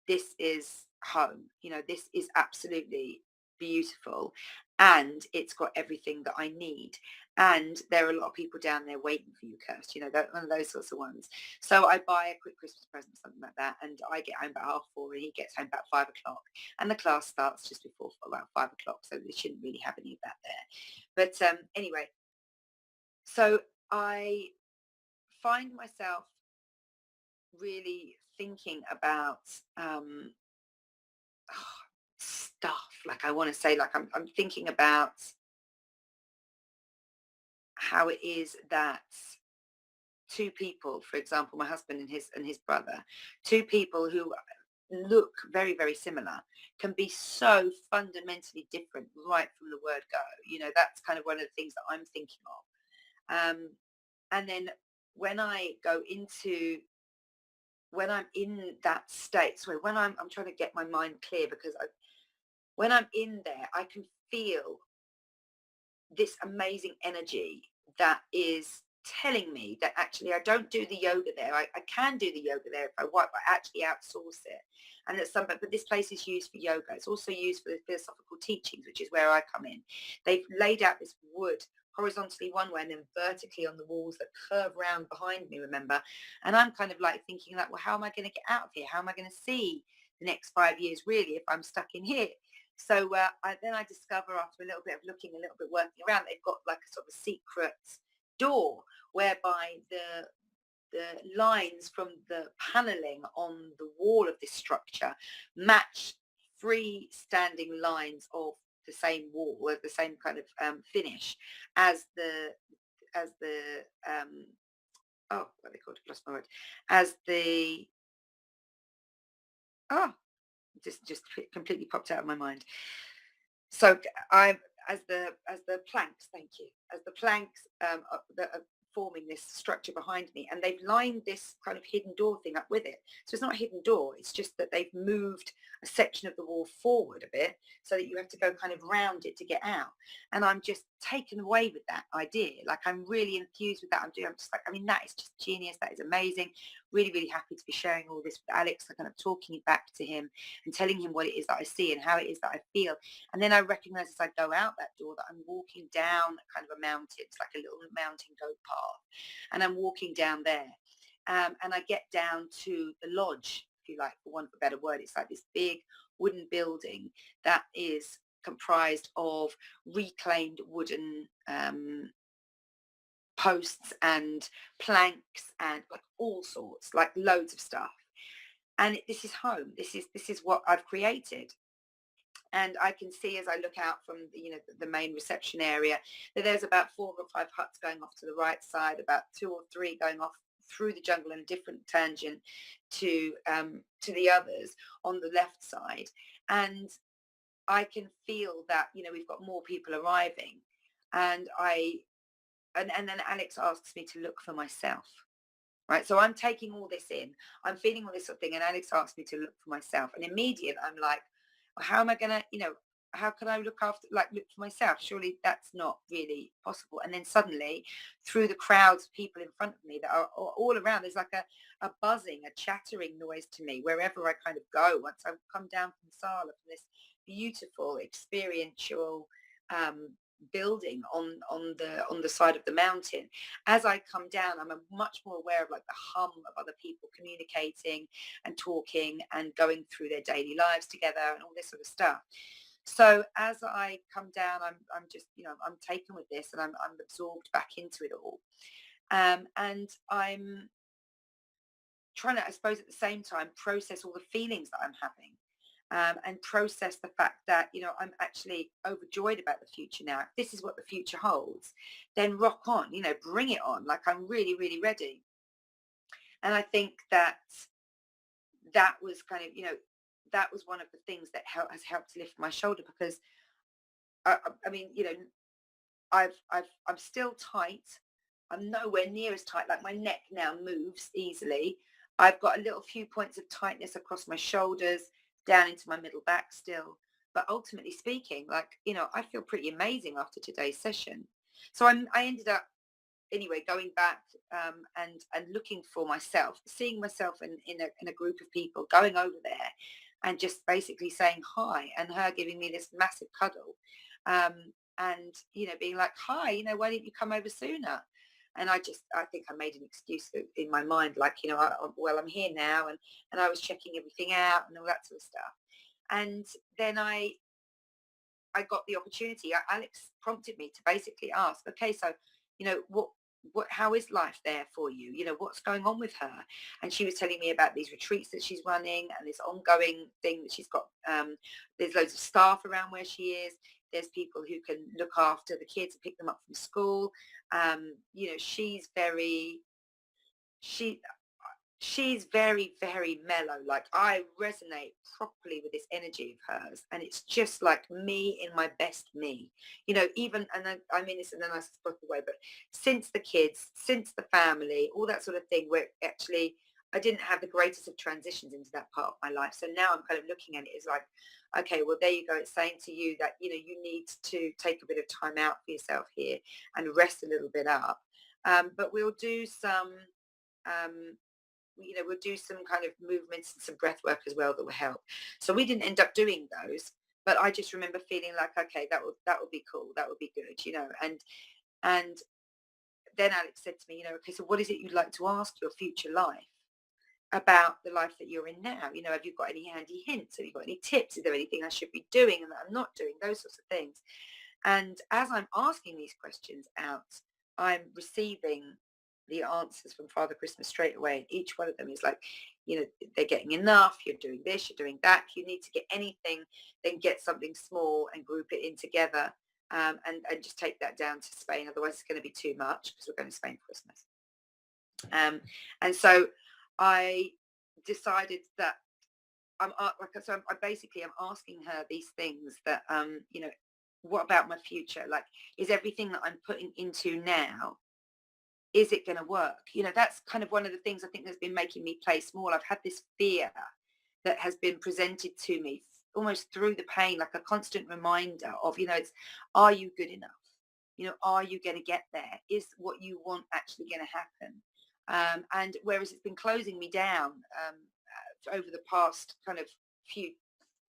this is home. This is absolutely beautiful, and it's got everything that I need. And there are a lot of people down there waiting for you, Kirst. One of those sorts of ones. So I buy a quick Christmas present, something like that, and I get home about 4:30, and he gets home about 5 o'clock, and the class starts just before about 5 o'clock, so we shouldn't really have any of that there. But anyway, so I find myself really thinking about stuff. Like I want to say, like I'm thinking about how it is that two people, for example, my husband and his brother, two people who look very, very similar, can be so fundamentally different right from the word go. That's kind of one of the things that I'm thinking of. And then when I go into when I'm in that state, so when I'm trying to get my mind clear, because when I'm in there, I can feel this amazing energy that is telling me that actually I don't do the yoga there. I can do the yoga there if I want, but I actually outsource it. And but this place is used for yoga. It's also used for the philosophical teachings, which is where I come in. They've laid out this wood horizontally one way and then vertically on the walls that curve round behind me, remember? And I'm kind of like thinking like, well, how am I going to get out of here? How am I going to see the next 5 years really if I'm stuck in here? So I discover, after a little bit of looking, a little bit working around, they've got like a sort of secret door whereby the lines from the paneling on the wall of this structure match freestanding lines of the same wall, or the same kind of finish as the oh, what are they called? I've lost my word. As the oh, just completely popped out of my mind. So I, as the planks, thank you, as the planks that are forming this structure behind me, and they've lined this kind of hidden door thing up with it. So it's not a hidden door, it's just that they've moved a section of the wall forward a bit so that you have to go kind of round it to get out. And I'm just taken away with that idea. Like I'm really enthused with that. I'm just like, I mean, that is just genius. That is amazing. Really, really happy to be sharing all this with Alex, like kind of talking it back to him and telling him what it is that I see and how it is that I feel. And then I recognize as I go out that door that I'm walking down kind of a mountain. It's like a little mountain goat path. And I'm walking down there. And I get down to the lodge, if you like, for want of a better word. It's like this big wooden building that is comprised of reclaimed wooden posts and planks and like all sorts, like loads of stuff. And this is home. This is what I've created. And I can see as I look out from the main reception area that there's about 4 or 5 huts going off to the right side, about 2 or 3 going off through the jungle in a different tangent to the others on the left side. And I can feel that, we've got more people arriving. And and then Alex asks me to look for myself. Right. So I'm taking all this in. I'm feeling all this sort of thing. And Alex asked me to look for myself. And immediately I'm like, well, how am I going to, how can I look for myself? Surely that's not really possible. And then suddenly, through the crowds of people in front of me that are all around, there's like a buzzing, a chattering noise to me wherever I kind of go. Once I've come down from Sala, from this beautiful experiential building on the side of the mountain, as I come down, I'm much more aware of like the hum of other people communicating and talking and going through their daily lives together and all this sort of stuff. So as I come down, I'm just, I'm taken with this, and I'm absorbed back into it all. And I'm trying to, I suppose, at the same time, process all the feelings that I'm having. And process the fact that, I'm actually overjoyed about the future now. If this is what the future holds, then rock on, bring it on. Like, I'm really, really ready. And I think that was kind of, that was one of the things that has helped to lift my shoulder, because I mean, I'm still tight. I'm nowhere near as tight. Like, my neck now moves easily. I've got a little few points of tightness across my shoulders, down into my middle back still. But ultimately speaking, like, I feel pretty amazing after today's session. So I ended up anyway going back, and looking for myself, seeing myself in a group of people, going over there and just basically saying hi, and her giving me this massive cuddle, um, and being like, hi, why didn't you come over sooner? And I think I made an excuse in my mind, like, well, I'm here now, and I was checking everything out and all that sort of stuff. And then I got the opportunity. Alex prompted me to basically ask, okay, so, how is life there for you? What's going on with her? And she was telling me about these retreats that she's running, and this ongoing thing that she's got. There's loads of staff around where she is. There's people who can look after the kids and pick them up from school. She's she she's very, very mellow. Like, I resonate properly with this energy of hers, and it's just like me in my best me. Even, and then, I mean this in the nicest possible way, but since the kids, since the family, all that sort of thing, where actually I didn't have the greatest of transitions into that part of my life. So now I'm kind of looking at it as like, okay, well, there you go. It's saying to you that, you need to take a bit of time out for yourself here and rest a little bit up. But we'll do some, um, we'll do some kind of movements and some breath work as well that will help. So we didn't end up doing those, but I just remember feeling like, okay, that would be cool. That would be good, and then Alex said to me, okay, so what is it you'd like to ask your future life about the life that you're in now? Have you got any handy hints? Have you got any tips? Is there anything I should be doing and that I'm not doing? Those sorts of things. And as I'm asking these questions out, I'm receiving the answers from Father Christmas straight away. And each one of them is like, they're getting enough, you're doing this, you're doing that. If you need to get anything, then get something small and group it in together, and just take that down to Spain. Otherwise, it's going to be too much, because we're going to Spain for Christmas. And so I decided that I'm asking her these things that, what about my future? Like, is everything that I'm putting into now, is it going to work? That's kind of one of the things I think that's been making me play small. I've had this fear that has been presented to me almost through the pain, like a constant reminder of, it's, are you good enough? Are you going to get there? Is what you want actually going to happen? And whereas it's been closing me down, over the past kind of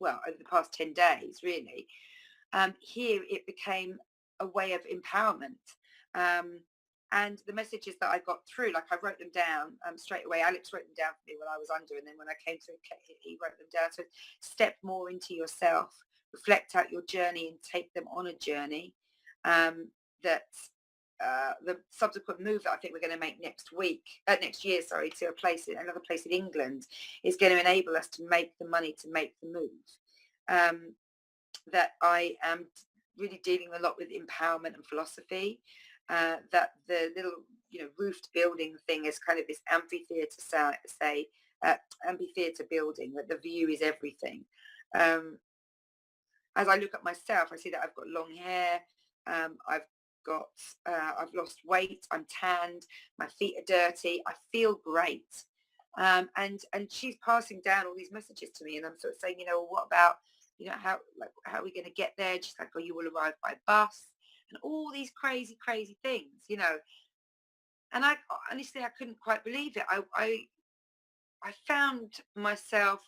over the past 10 days, really, here it became a way of empowerment. And the messages that I got through, like, I wrote them down straight away. Alex wrote them down for me when I was under, and then when I came to it, he wrote them down. So step more into yourself, reflect out your journey, and take them on a journey. That the subsequent move that I think we're going to make next year, to another place in England, is going to enable us to make the money to make the move. That I am really dealing a lot with empowerment and philosophy. That the little, roofed building thing is kind of this amphitheater amphitheater building, that the view is everything. as I look at myself, I see that I've got long hair. I've got, I've lost weight. I'm tanned. My feet are dirty. I feel great. And she's passing down all these messages to me, and I'm sort of saying, well, what about, how are we going to get there? She's like, oh, you will arrive by bus, and all these crazy, crazy things. And I honestly, I couldn't quite believe it. I found myself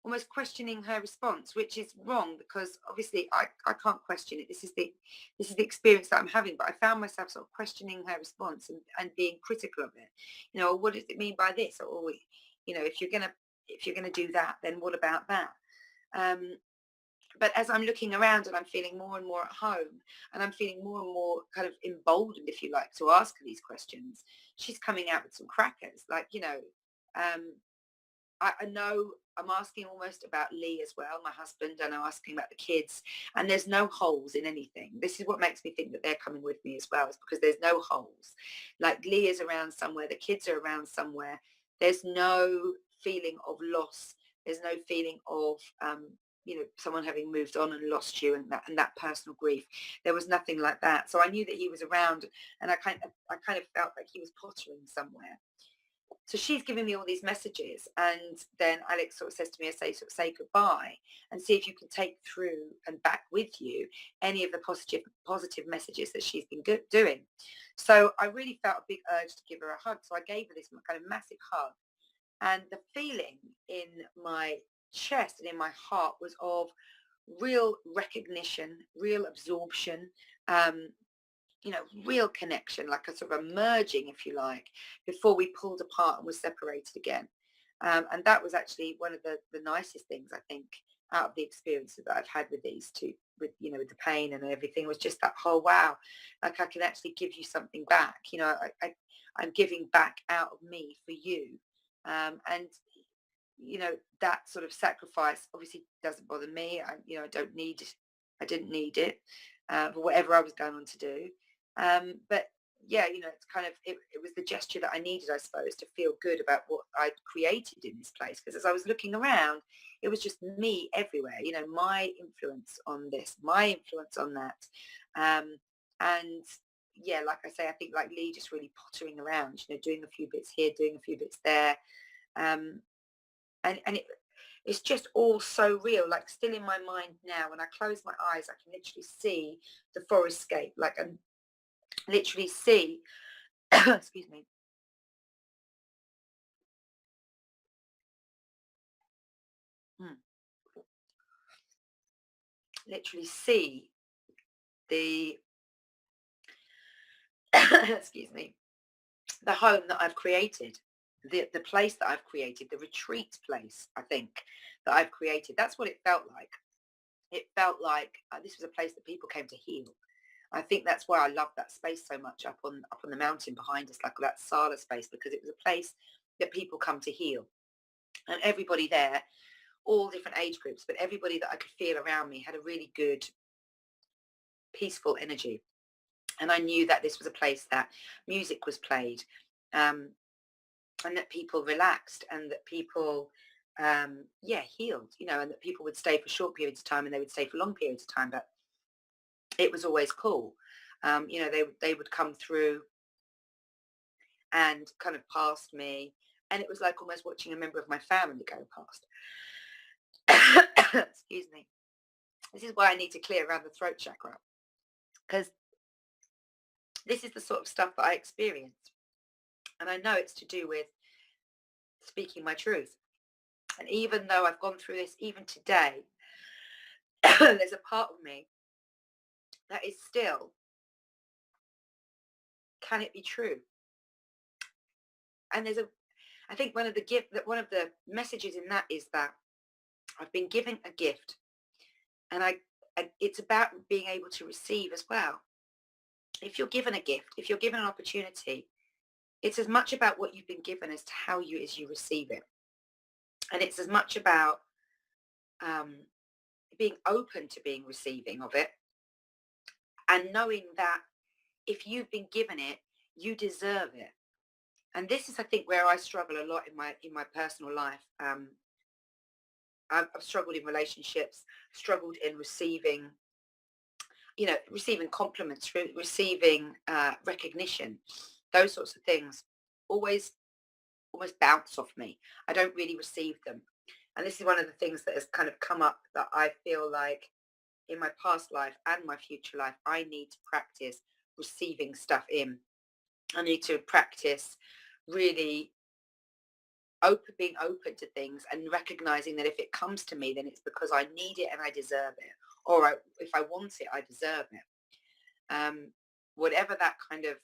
almost questioning her response, which is wrong because obviously I can't question it. This is the experience that I'm having, but I found myself sort of questioning her response and being critical of it. What does it mean by this? Or if you're gonna do that, then what about that? Um, but as I'm looking around and I'm feeling more and more at home, and I'm feeling more and more kind of emboldened, if you like, to ask her these questions, she's coming out with some crackers, um, I know I'm asking almost about Lee as well, my husband, and I'm asking about the kids, and there's no holes in anything. This is what makes me think that they're coming with me as well, is because there's no holes. Like Lee is around somewhere, the kids are around somewhere. There's no feeling of loss. There's no feeling of someone having moved on and lost you, and that personal grief. There was nothing like that. So I knew that he was around, and I kind of felt like he was pottering somewhere. So she's giving me all these messages, and then Alex sort of says to me, say goodbye and see if you can take through and back with you any of the positive messages that she's been doing. So I really felt a big urge to give her a hug. So I gave her this kind of massive hug, and the feeling in my chest and in my heart was of real recognition, real absorption, um, real connection, like a sort of a merging, if you like, before we pulled apart and were separated again. And that was actually one of the nicest things, I think, out of the experiences that I've had with these two, with the pain and everything, was just that whole, wow, like I can actually give you something back. I'm giving back out of me for you. And that sort of sacrifice obviously doesn't bother me. I didn't need it for whatever I was going on to do. But yeah, it's kind of, it was the gesture that I needed, I suppose, to feel good about what I'd created in this place. Because as I was looking around, it was just me everywhere, my influence on this, my influence on that. And yeah, like I say, I think like Lee just really pottering around, doing a few bits here, doing a few bits there. Um, and it's just all so real, like still in my mind now. When I close my eyes, I can literally see the forest scape, like, and literally see excuse me, Hmm. literally see the excuse me, the home that I've created, the place that I've created, the retreat place, I think, that I've created. That's what it felt like. It felt like this was a place that people came to heal. I think that's why I love that space so much up on the mountain behind us, like that Sala space, because it was a place that people come to heal. And everybody there, all different age groups, but everybody that I could feel around me had a really good, peaceful energy. And I knew that this was a place that music was played, um, and that people relaxed, and that people, healed, and that people would stay for short periods of time and they would stay for long periods of time. But it was always cool. They would come through and kind of past me, and it was like almost watching a member of my family go past. Excuse me. This is why I need to clear around the throat chakra, because this is the sort of stuff that I experience, and I know it's to do with speaking my truth. And even though I've gone through this, even today, there's a part of me that is still, can it be true? And I think one of the messages in that is that I've been given a gift, and it's about being able to receive as well. If you're given a gift, if you're given an opportunity, it's as much about what you've been given as to how you receive it. And it's as much about um, being open to being receiving of it, and knowing that if you've been given it, you deserve it. And this is, I think, where I struggle a lot in my personal life. I've struggled in relationships, struggled in receiving, receiving compliments, receiving recognition, those sorts of things always almost bounce off me. I don't really receive them. And this is one of the things that has kind of come up, that I feel like in my past life and my future life, I need to practice receiving stuff in. I need to practice really being open to things and recognizing that if it comes to me, then it's because I need it and I deserve it. Or if I want it, I deserve it. Whatever that kind of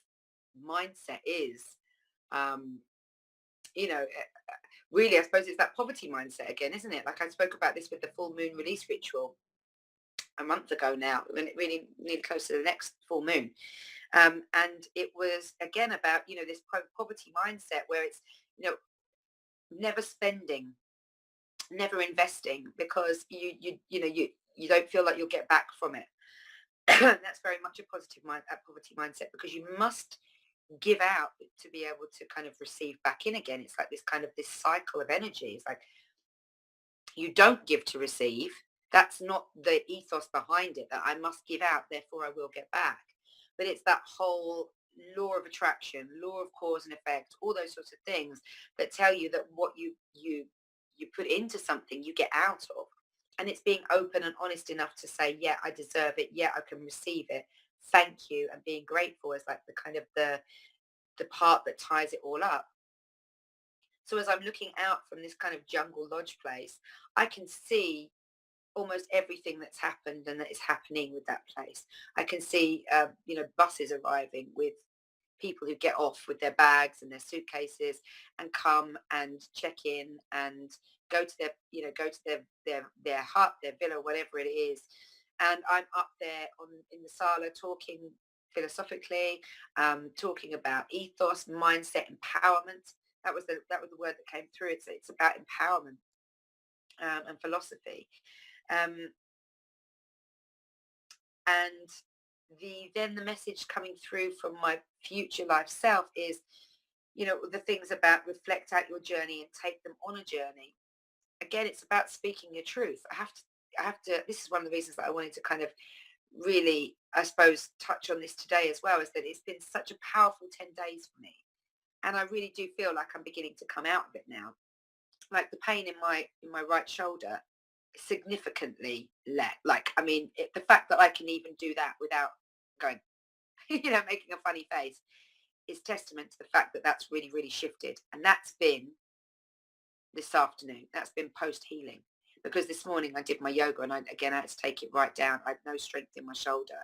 mindset is, um, you know, really, I suppose it's that poverty mindset again, isn't it? Like I spoke about this with the full moon release ritual a month ago now, when it really nearly close to the next full moon. And it was again about, this poverty mindset where it's, never spending, never investing, because you don't feel like you'll get back from it. That's very much a poverty mindset, because you must give out to be able to kind of receive back in again. It's like this cycle of energy. It's like you don't give to receive. That's not the ethos behind it, that I must give out, therefore I will get back. But it's that whole law of attraction, law of cause and effect, all those sorts of things that tell you that what you put into something, you get out of. And it's being open and honest enough to say, yeah, I deserve it. Yeah, I can receive it. Thank you. And being grateful is like the kind of the part that ties it all up. So as I'm looking out from this kind of jungle lodge place, I can see almost everything that's happened and that is happening with that place. I can see, buses arriving with people who get off with their bags and their suitcases and come and check in and go to their hut, their villa, whatever it is. And I'm up there in the sala talking philosophically, talking about ethos, mindset, empowerment. That was the word that came through. It's about empowerment and philosophy. And then the message coming through from my future life self is, the things about reflect out your journey and take them on a journey. Again, it's about speaking your truth. I have to, this is one of the reasons that I wanted to kind of really, I suppose, touch on this today as well, is that it's been such a powerful 10 days for me. And I really do feel like I'm beginning to come out of it now. Like the pain in my right shoulder significantly like, I mean, the fact that I can even do that without going, making a funny face, is testament to the fact that that's really, really shifted. And that's been this afternoon. That's been post healing, because this morning I did my yoga and I had to take it right down. I had no strength in my shoulder.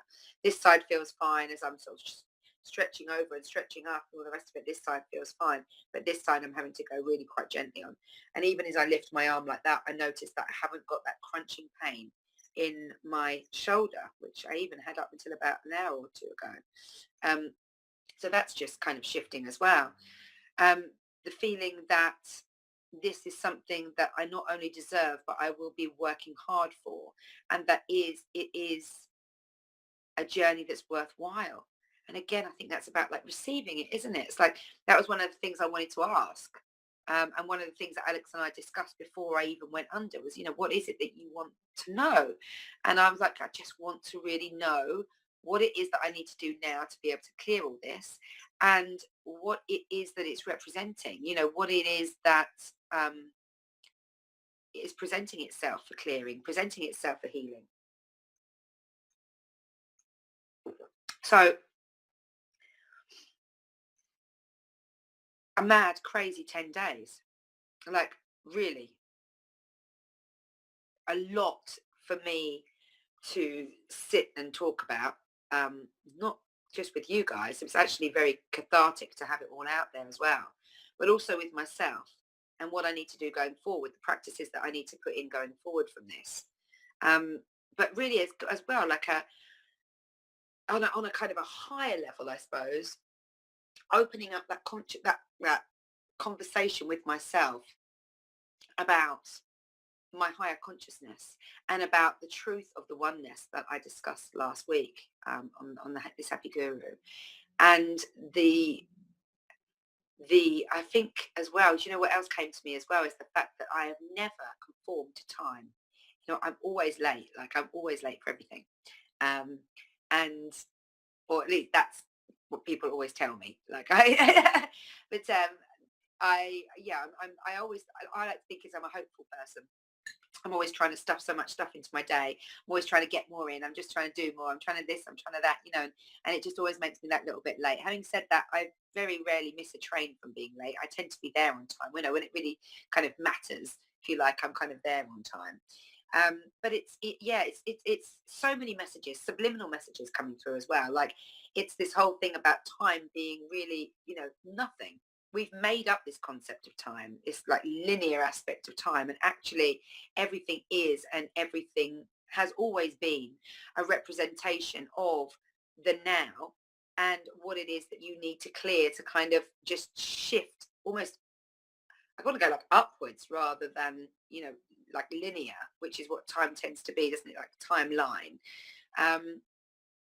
This side feels fine as I'm sort of just stretching over and stretching up, and all the rest of it. This side feels fine, but this side I'm having to go really quite gently on. And even as I lift my arm like that, I noticed that I haven't got that crunching pain in my shoulder, which I even had up until about an hour or two ago. So that's just kind of shifting as well. The feeling that this is something that I not only deserve, but I will be working hard for, and it is a journey that's worthwhile. And again, I think that's about like receiving it, isn't it? It's like, that was one of the things I wanted to ask. And one of the things that Alex and I discussed before I even went under was, what is it that you want to know? And I was like, I just want to really know what it is that I need to do now to be able to clear all this, and what it is that it's representing, what it is that is presenting itself for clearing, presenting itself for healing. So a mad, crazy 10 days, like really a lot for me to sit and talk about, not just with you guys. It was actually very cathartic to have it all out there as well, but also with myself and what I need to do going forward, the practices that I need to put in going forward from this. But really as well, like on a kind of a higher level, I suppose, opening up that conversation with myself about my higher consciousness and about the truth of the oneness that I discussed last week, on this Happy Guru, and the I think as well, do you know what else came to me as well, is the fact that I have never conformed to time. I'm always late. Like, I'm always late for everything. Um, and or at least that's what people always tell me. Like, but I always, I like to think is I'm a hopeful person. I'm always trying to stuff so much stuff into my day. I'm always trying to get more in. I'm just trying to do more. I'm trying to this, I'm trying to that, and it just always makes me that little bit late. Having said that, I very rarely miss a train from being late. I tend to be there on time. When it really kind of matters, if you like, I'm kind of there on time. But it's so many messages, subliminal messages coming through as well. Like, it's this whole thing about time being really, nothing. We've made up this concept of time, this like linear aspect of time, and actually everything is, and everything has always been, a representation of the now, and what it is that you need to clear to kind of just shift almost. I want to go like upwards rather than, like linear, which is what time tends to be, doesn't it? Like timeline. Um,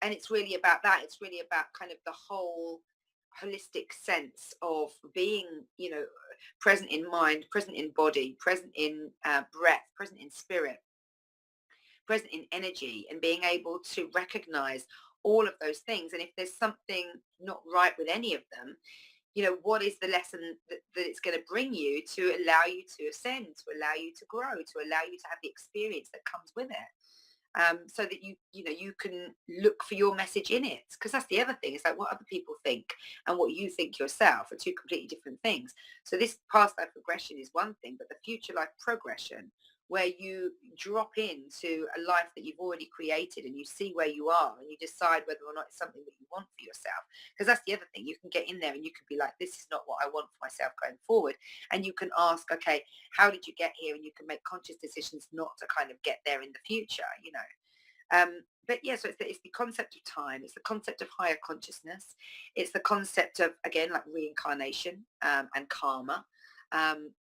and it's really about that. It's really about kind of the whole holistic sense of being, present in mind, present in body, present in breath, present in spirit, present in energy, and being able to recognize all of those things. And if there's something not right with any of them, what is the lesson that it's going to bring you to allow you to ascend, to allow you to grow, to allow you to have the experience that comes with it. So that you can look for your message in it, because that's the other thing. It's like what other people think and what you think yourself are two completely different things. So this past life regression is one thing, but the future life progression, where you drop into a life that you've already created, and you see where you are, and you decide whether or not it's something that you want for yourself. Because that's the other thing. You can get in there and you can be like, this is not what I want for myself going forward. And you can ask, okay, how did you get here? And you can make conscious decisions not to kind of get there in the future. But yeah, so it's the concept of time. It's the concept of higher consciousness. It's the concept of, again, like reincarnation, and karma.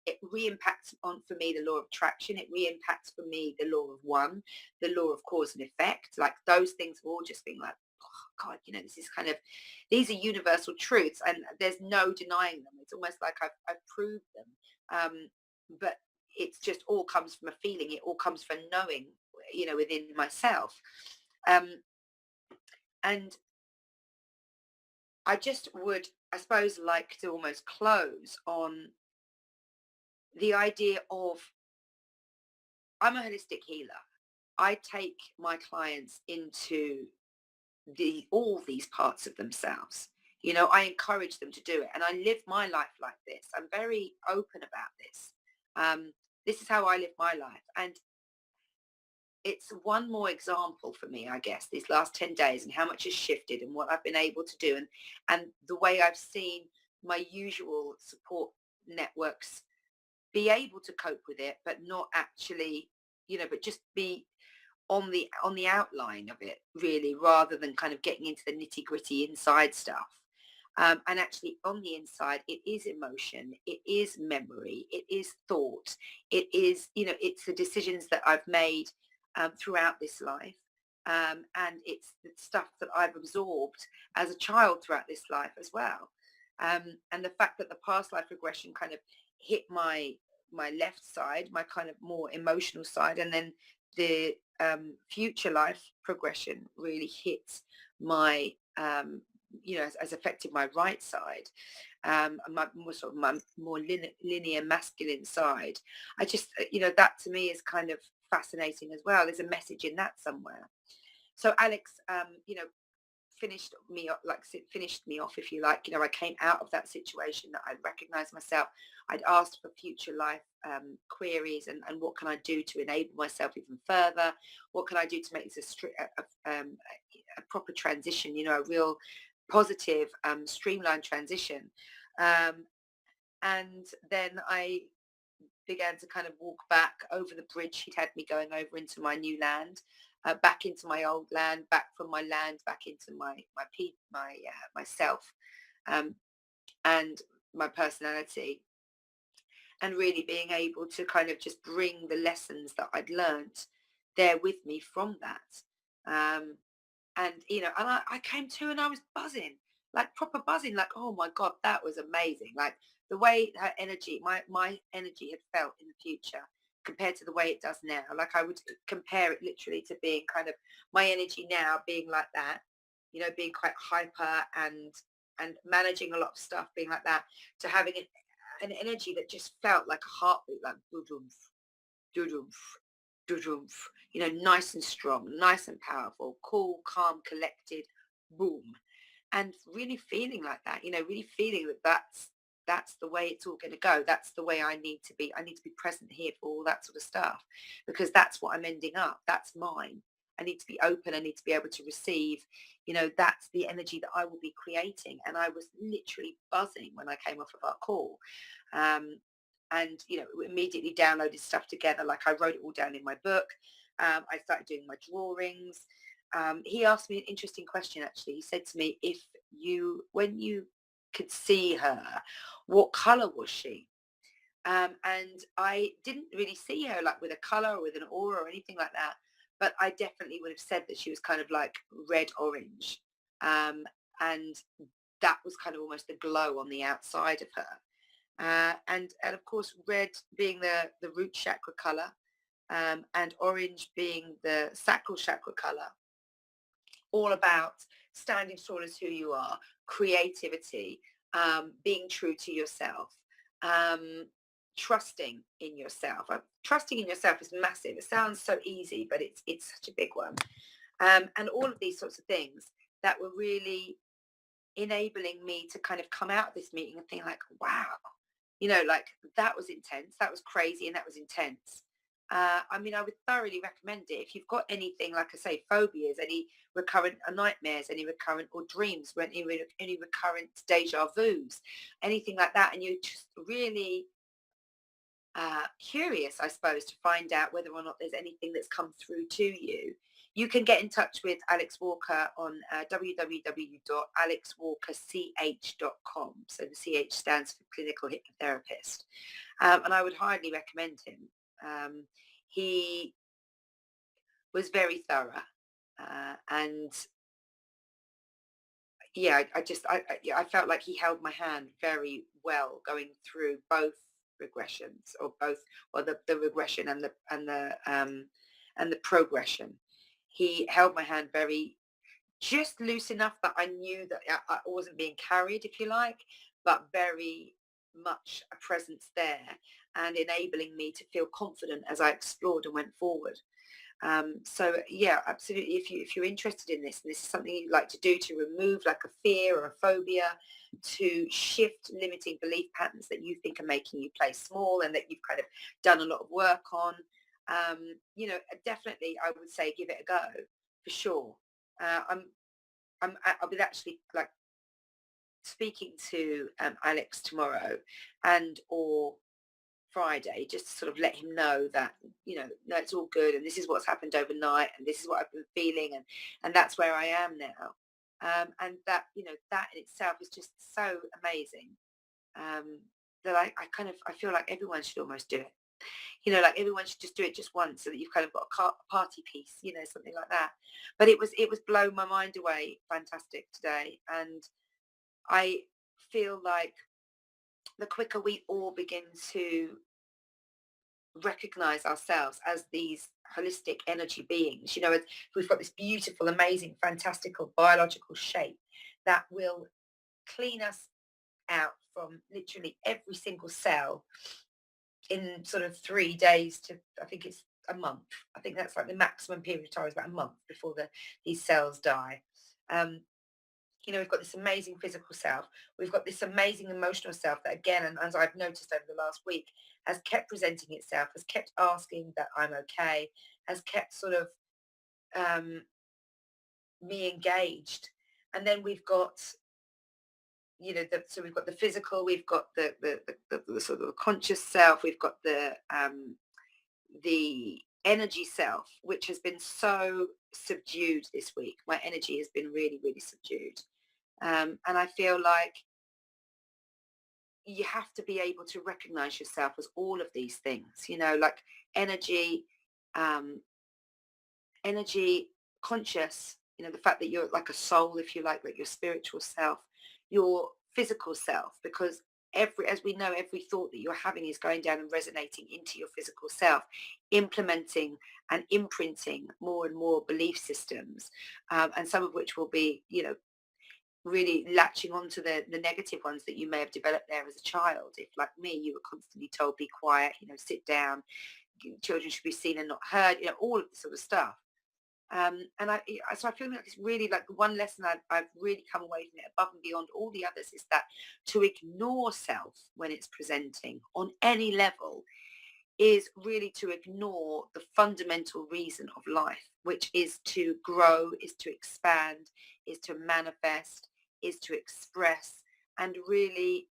It re-impacts on, for me, the law of attraction. It re-impacts for me the law of one, the law of cause and effect. Like, those things have all just been like, oh God, this is kind of, these are universal truths, and there's no denying them. It's almost like I've proved them. But it's just all comes from a feeling. It all comes from knowing, within myself. And I just would, I suppose, like to almost close on the idea of, I'm a holistic healer. I take my clients into all these parts of themselves. I encourage them to do it, and I live my life like this. I'm very open about this. This is how I live my life, and it's one more example for me, I guess, these last 10 days, and how much has shifted and what I've been able to do, and the way I've seen my usual support networks be able to cope with it, but not actually, but just be on the outline of it, really, rather than kind of getting into the nitty gritty inside stuff. And actually, on the inside, it is emotion, it is memory, it is thought, it is, it's the decisions that I've made throughout this life. And it's the stuff that I've absorbed as a child throughout this life as well. And the fact that the past life regression kind of hit my left side, my kind of more emotional side, and then the future life progression really hits my has affected my right side, my more sort of my more linear masculine side. I just that to me is kind of fascinating as well. There's a message in that somewhere. So Alex, finished me off, if you like. I came out of that situation, that I'd recognized myself. I'd asked for future life queries, and what can I do to enable myself even further? What can I do to make this a proper transition, a real positive, streamlined transition? And then I began to kind of walk back over the bridge he'd had me going over into my new land, back into my old land, back from my land, back into myself, um, and my personality, and really being able to kind of just bring the lessons that I'd learnt there with me from that. And I came to, and I was buzzing. like proper buzzing, like, oh my God, that was amazing. Like the way her energy, my energy had felt in the future compared to the way it does now. Like I would compare it literally to being kind of my energy now being like that, being quite hyper and managing a lot of stuff, being like that, to having an energy that just felt like a heartbeat, like doo-doomph, doo-doomph, doo-doomph, nice and strong, nice and powerful, cool, calm, collected, boom. And really feeling like that, really feeling that that's the way it's all going to go. That's the way I need to be. I need to be present here for all that sort of stuff because that's what I'm ending up. That's mine. I need to be open. I need to be able to receive. That's the energy that I will be creating. And I was literally buzzing when I came off of our call. And immediately downloaded stuff together. Like I wrote it all down in my book. I started doing my drawings. He asked me an interesting question, actually. He said to me, when you could see her, what color was she? And I didn't really see her like with a color or with an aura or anything like that. But I definitely would have said that she was kind of like red orange. And that was kind of almost the glow on the outside of her. And of course, red being the root chakra color, and orange being the sacral chakra color. All about standing tall as who you are, creativity, being true to yourself, trusting in yourself. Trusting in yourself is massive. It sounds so easy, but it's such a big one. And all of these sorts of things that were really enabling me to kind of come out of this meeting and think like, wow, like that was intense, that was crazy, and that was intense. I mean, I would thoroughly recommend it if you've got anything, like I say, phobias, any recurrent nightmares, any recurrent or dreams, any recurrent deja vus, anything like that, and you're just really curious, I suppose, to find out whether or not there's anything that's come through to you. You can get in touch with Alex Walker on www.alexwalkerch.com. So the CH stands for clinical hypnotherapist. And I would highly recommend him. He was very thorough. And yeah, I felt like he held my hand very well going through both regressions, or the regression and the progression. He held my hand very just loose enough that I knew that I wasn't being carried, if you like, but very much a presence there and enabling me to feel confident as I explored and went forward. So yeah, absolutely. If you're interested in this, and this is something you'd like to do to remove like a fear or a phobia, to shift limiting belief patterns that you think are making you play small and that you've kind of done a lot of work on, definitely I would say give it a go for sure. I'll be actually like speaking to Alex tomorrow and or Friday, just to sort of let him know that, no, it's all good, and this is what's happened overnight, and this is what I've been feeling, and that's where I am now. And that, that in itself is just so amazing, that I feel like everyone should almost do it. Like everyone should just do it just once so that you've kind of got a party piece, something like that. But it was blowing my mind away fantastic today. And I feel like the quicker we all begin to recognize ourselves as these holistic energy beings, we've got this beautiful, amazing, fantastical biological shape that will clean us out from literally every single cell in sort of 3 days to, I think it's a month. I think that's like the maximum period of time is about a month before these cells die. We've got this amazing physical self. We've got this amazing emotional self that, again, and as I've noticed over the last week, has kept presenting itself, has kept asking that I'm okay, has kept sort of me engaged. And then we've got, so we've got the physical, we've got the sort of conscious self, we've got the energy self, which has been so subdued this week. My energy has been really, really subdued. And I feel like you have to be able to recognize yourself as all of these things, like energy, energy, conscious, the fact that you're like a soul, if you like your spiritual self, your physical self, because as we know, every thought that you're having is going down and resonating into your physical self, implementing and imprinting more and more belief systems, and some of which will be, really latching onto the negative ones that you may have developed there as a child. If, like me, you were constantly told, be quiet, sit down, children should be seen and not heard, all of this sort of stuff. And so I feel like it's really like the one lesson I've really come away from it above and beyond all the others is that to ignore self when it's presenting on any level is really to ignore the fundamental reason of life, which is to grow, is to expand, is to manifest, is to express, and really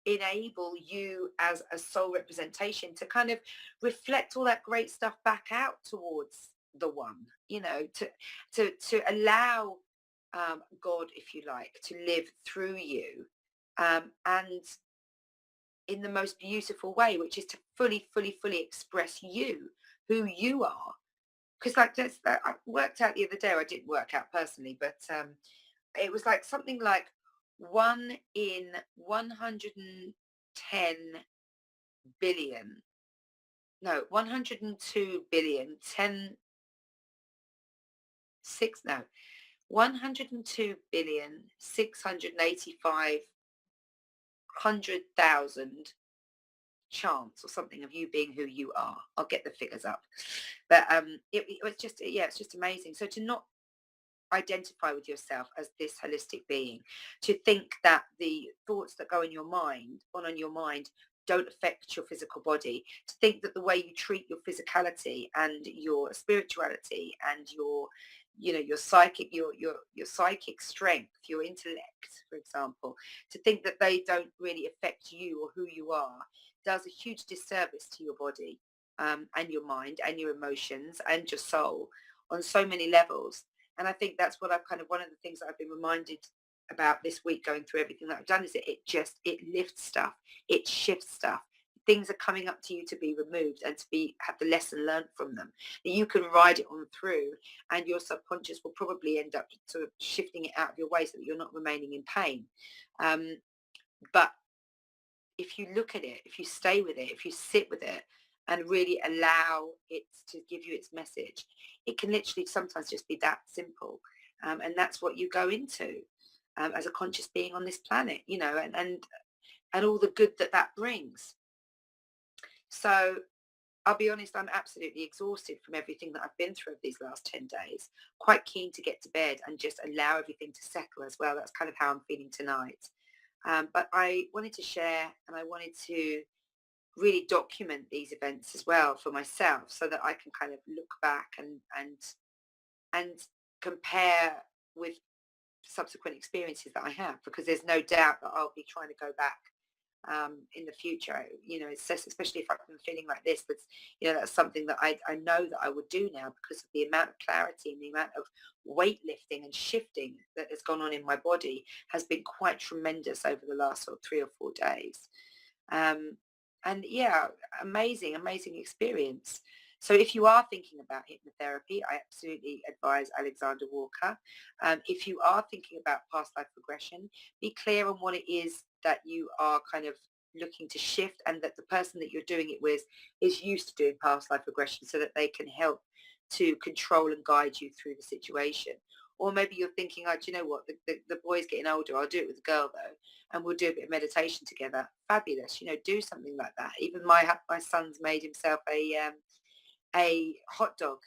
enable you as a soul representation to kind of reflect all that great stuff back out towards the one, to allow God, if you like, to live through you, and in the most beautiful way, which is to fully, fully, fully express you, who you are. Because like I worked out the other day, I didn't work out personally, but it was like something like 1 in 110 billion, no, 102 billion, 10, 6, no, 102 billion, 685,100,000 chance or something of you being who you are. I'll get the figures up. But it was just, yeah, it's just amazing. So to not identify with yourself as this holistic being, to think that the thoughts that go in your mind, on your mind, don't affect your physical body, to think that the way you treat your physicality and your spirituality and your psychic, your psychic strength, your intellect, for example, to think that they don't really affect you or who you are, does a huge disservice to your body, and your mind and your emotions and your soul on so many levels. And I think that's what I've kind of, one of the things that I've been reminded about this week going through everything that I've done is it lifts stuff, it shifts stuff. Things are coming up to you to be removed and to have the lesson learned from them. That you can ride it on through, and your subconscious will probably end up sort of shifting it out of your way so that you're not remaining in pain. But if you look at it, if you stay with it, if you sit with it and really allow it to give you its message, it can literally sometimes just be that simple. And that's what you go into, as a conscious being on this planet, and all the good that brings. So I'll be honest, I'm absolutely exhausted from everything that I've been through these last 10 days. Quite keen to get to bed and just allow everything to settle as well. That's kind of how I'm feeling tonight. But I wanted to share, and I wanted to really document these events as well for myself, so that I can kind of look back and compare with subsequent experiences that I have, because there's no doubt that I'll be trying to go back, in the future. Especially if I've been feeling like this, that's something that I know that I would do now, because of the amount of clarity and the amount of weightlifting and shifting that has gone on in my body has been quite tremendous over the last sort of 3 or 4 days. And yeah, amazing experience. So if you are thinking about hypnotherapy, I absolutely advise Alexander Walker. If you are thinking about past life regression, be clear on what it is that you are kind of looking to shift, and that the person that you're doing it with is used to doing past life regression, so that they can help to control and guide you through the situation. Or maybe you're thinking, oh, do you know what, the boy's getting older, I'll do it with the girl though, and we'll do a bit of meditation together. Fabulous, do something like that. Even my son's made himself a hot dog,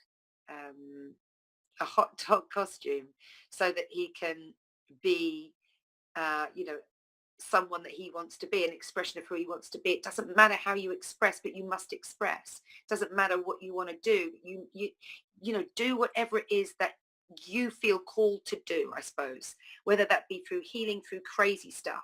um, a hot dog costume, so that he can be, you know, someone that he wants to be, an expression of who he wants to be. It doesn't matter how you express, but you must express. It doesn't matter what you want to do. Do whatever it is that you feel called to do, I suppose, whether that be through healing, through crazy stuff.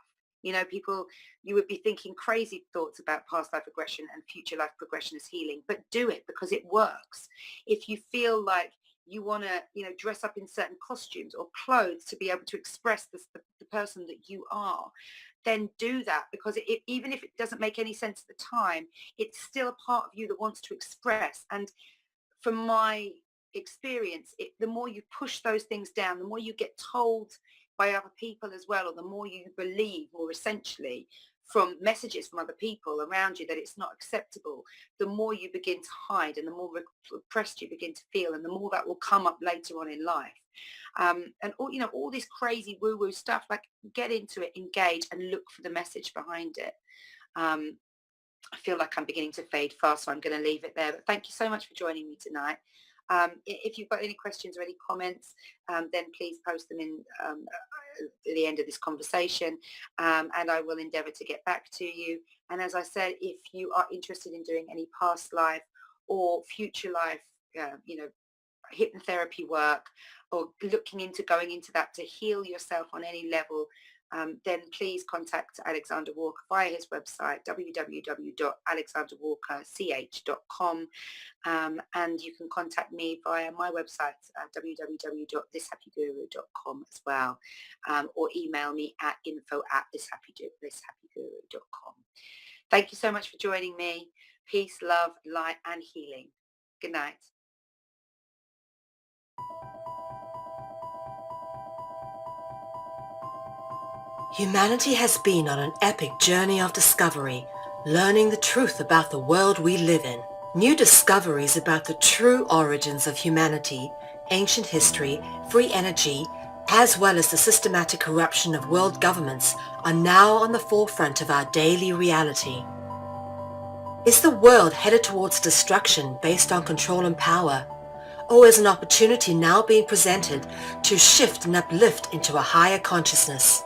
People, you would be thinking crazy thoughts about past life regression and future life progression as healing, but do it because it works. If you feel like you want to, dress up in certain costumes or clothes to be able to express the person that you are, then do that, because even if it doesn't make any sense at the time, it's still a part of you that wants to express. And from my experience, the more you push those things down, the more you get told by other people as well, or the more you believe, or essentially from messages from other people around you that it's not acceptable, the more you begin to hide and the more repressed you begin to feel, and the more that will come up later on in life. And all this crazy woo-woo stuff, like, get into it, engage, and look for the message behind it. I feel like I'm beginning to fade fast, so I'm going to leave it there. But thank you so much for joining me tonight. If you've got any questions or any comments, then please post them in at the end of this conversation, and I will endeavour to get back to you. And as I said, if you are interested in doing any past life or future life, hypnotherapy work, or looking into going into that to heal yourself on any level, then please contact Alexander Walker via his website, www.alexanderwalkerch.com, and you can contact me via my website, www.thishappyguru.com as well, or email me at info@thishappyguru.com. Thank you so much for joining me. Peace, love, light, and healing. Good night. Humanity has been on an epic journey of discovery, learning the truth about the world we live in. New discoveries about the true origins of humanity, ancient history, free energy, as well as the systematic corruption of world governments are now on the forefront of our daily reality. Is the world headed towards destruction based on control and power? Or is an opportunity now being presented to shift and uplift into a higher consciousness?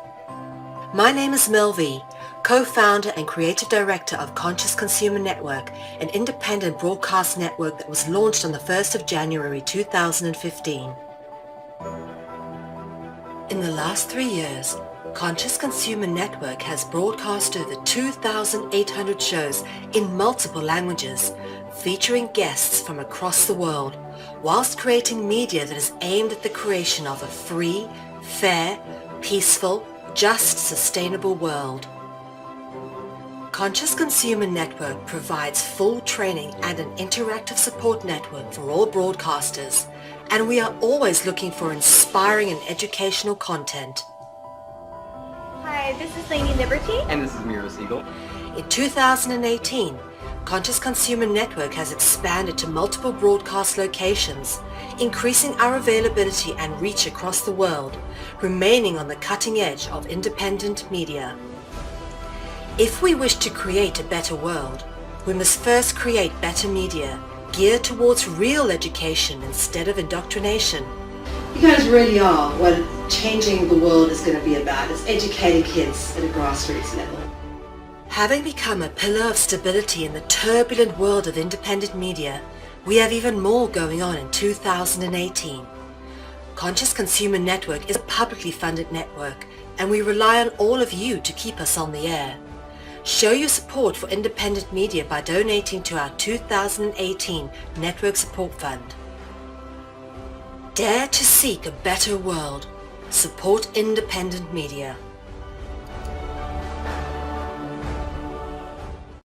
My name is Mel V, co-founder and creative director of Conscious Consumer Network, an independent broadcast network that was launched on the 1st of January 2015. In the last 3 years, Conscious Consumer Network has broadcast over 2,800 shows in multiple languages, featuring guests from across the world, whilst creating media that is aimed at the creation of a free, fair, peaceful, just, sustainable world. Conscious Consumer Network provides full training and an interactive support network for all broadcasters, and we are always looking for inspiring and educational content. Hi, this is Lainey Liberty. And this is Miro Siegel. In 2018, Conscious Consumer Network has expanded to multiple broadcast locations, increasing our availability and reach across the world, remaining on the cutting edge of independent media. If we wish to create a better world, we must first create better media, geared towards real education instead of indoctrination. You guys really are what changing the world is going to be about. It's educating kids at a grassroots level. Having become a pillar of stability in the turbulent world of independent media, we have even more going on in 2018. Conscious Consumer Network is a publicly funded network, and we rely on all of you to keep us on the air. Show your support for independent media by donating to our 2018 Network Support Fund. Dare to seek a better world. Support independent media.